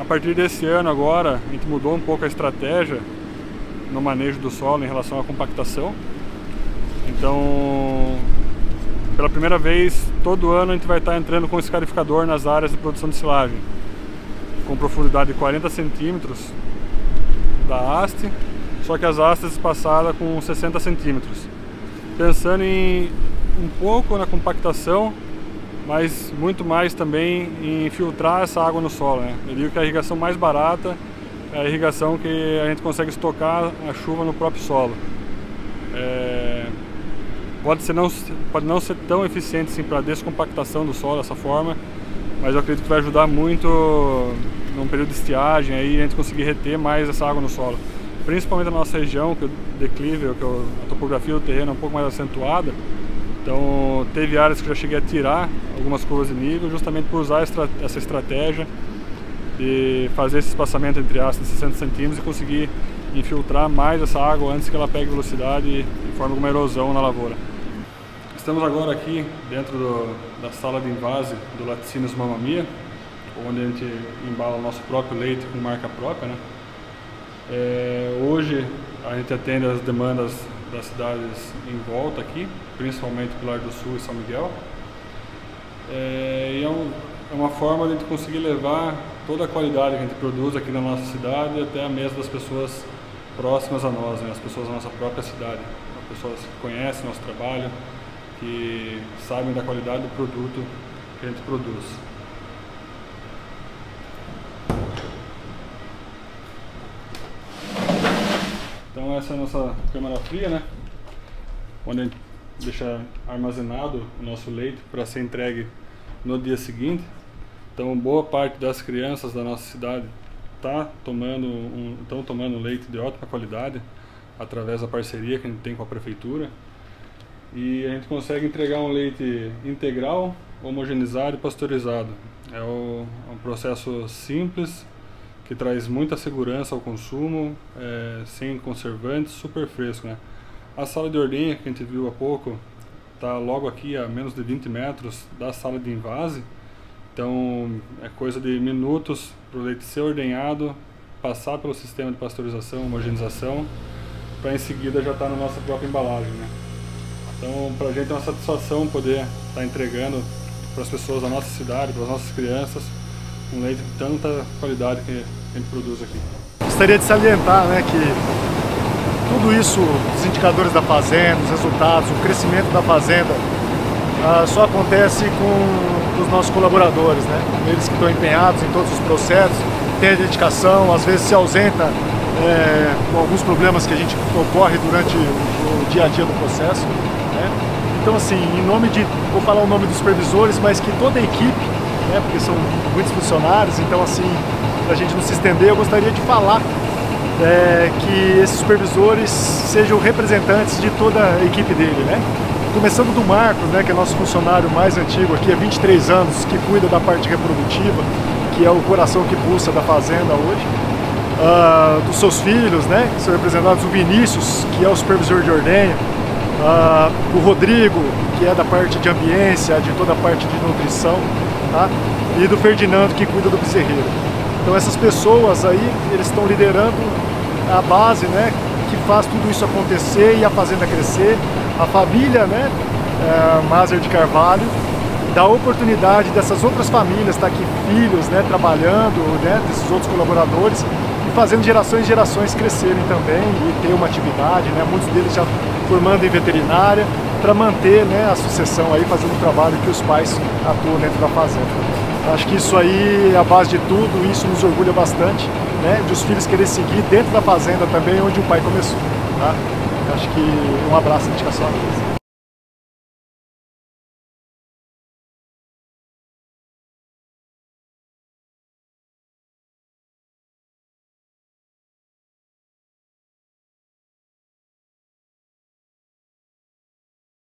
A partir desse ano agora, a gente mudou um pouco a estratégia no manejo do solo em relação à compactação. Então, pela primeira vez, todo ano a gente vai estar entrando com escarificador nas áreas de produção de silagem, com profundidade de 40 centímetros da haste, só que as hastes espaçadas com 60 centímetros. Pensando um pouco na compactação, mas muito mais também em filtrar essa água no solo, né? Eu digo que a irrigação mais barata é a irrigação que a gente consegue estocar a chuva no próprio solo. Pode não ser tão eficiente assim, para a descompactação do solo dessa forma, mas eu acredito que vai ajudar muito num período de estiagem aí a gente conseguir reter mais essa água no solo, principalmente na nossa região, que o declive, que a topografia do terreno é um pouco mais acentuada. Então teve áreas que eu já cheguei a tirar algumas curvas de nível justamente por usar essa estratégia de fazer esse espaçamento entre hastes de 60 centímetros e conseguir infiltrar mais essa água antes que ela pegue velocidade e forme alguma erosão na lavoura. Estamos agora aqui dentro da sala de invase do Laticínios Mamma Mia, onde a gente embala o nosso próprio leite com marca própria, né? Hoje a gente atende as demandas das cidades em volta aqui, principalmente Pilar do Sul e São Miguel. E é uma forma de a gente conseguir levar toda a qualidade que a gente produz aqui na nossa cidade até a mesa das pessoas próximas a nós, né? As pessoas da nossa própria cidade, as pessoas que conhecem nosso trabalho, que sabem da qualidade do produto que a gente produz. Então essa é a nossa câmara fria, né? Onde a gente deixa armazenado o nosso leite para ser entregue no dia seguinte. Então boa parte das crianças da nossa cidade estão tomando leite de ótima qualidade através da parceria que a gente tem com a prefeitura. E a gente consegue entregar um leite integral, homogeneizado e pasteurizado. É um processo simples, que traz muita segurança ao consumo, sem conservantes, super fresco, né? A sala de ordenha que a gente viu há pouco está logo aqui a menos de 20 metros da sala de invase. Então é coisa de minutos para o leite ser ordenhado, passar pelo sistema de pasteurização, homogenização, para em seguida já estar na nossa própria embalagem, né? Então para a gente é uma satisfação poder estar entregando para as pessoas da nossa cidade, para as nossas crianças, um leite de tanta qualidade que a gente produz aqui. Gostaria de salientar, né, que tudo isso, os indicadores da fazenda, os resultados, o crescimento da fazenda, só acontece com os nossos colaboradores, né? Eles que estão empenhados em todos os processos, têm a dedicação, às vezes se ausenta com alguns problemas que a gente ocorre durante o dia a dia do processo, né? Então assim, vou falar o nome dos supervisores, mas que toda a equipe, né, porque são muitos funcionários, então assim, para a gente não se estender, eu gostaria de falar que esses supervisores sejam representantes de toda a equipe dele, né? Começando do Marcos, né, que é nosso funcionário mais antigo aqui, há 23 anos, que cuida da parte reprodutiva, que é o coração que pulsa da fazenda hoje. Dos seus filhos, né, que são representados, o Vinícius, que é o supervisor de ordenha, o Rodrigo, que é da parte de ambiência, de toda a parte de nutrição, tá? E do Ferdinando, que cuida do bezerreiro. Então essas pessoas aí, eles estão liderando a base, né, que faz tudo isso acontecer e a fazenda crescer. A família, né, Maser de Carvalho, dá a oportunidade dessas outras famílias estar aqui, filhos, né, trabalhando, né, desses outros colaboradores, e fazendo gerações e gerações crescerem também e ter uma atividade, né, muitos deles já formando em veterinária, para manter, né, a sucessão aí, fazendo o trabalho que os pais atuam dentro da fazenda. Acho que isso aí é a base de tudo, e isso nos orgulha bastante, né, de os filhos querer seguir dentro da fazenda também, onde o pai começou, tá? Acho que um abraço, dedicação a Deus.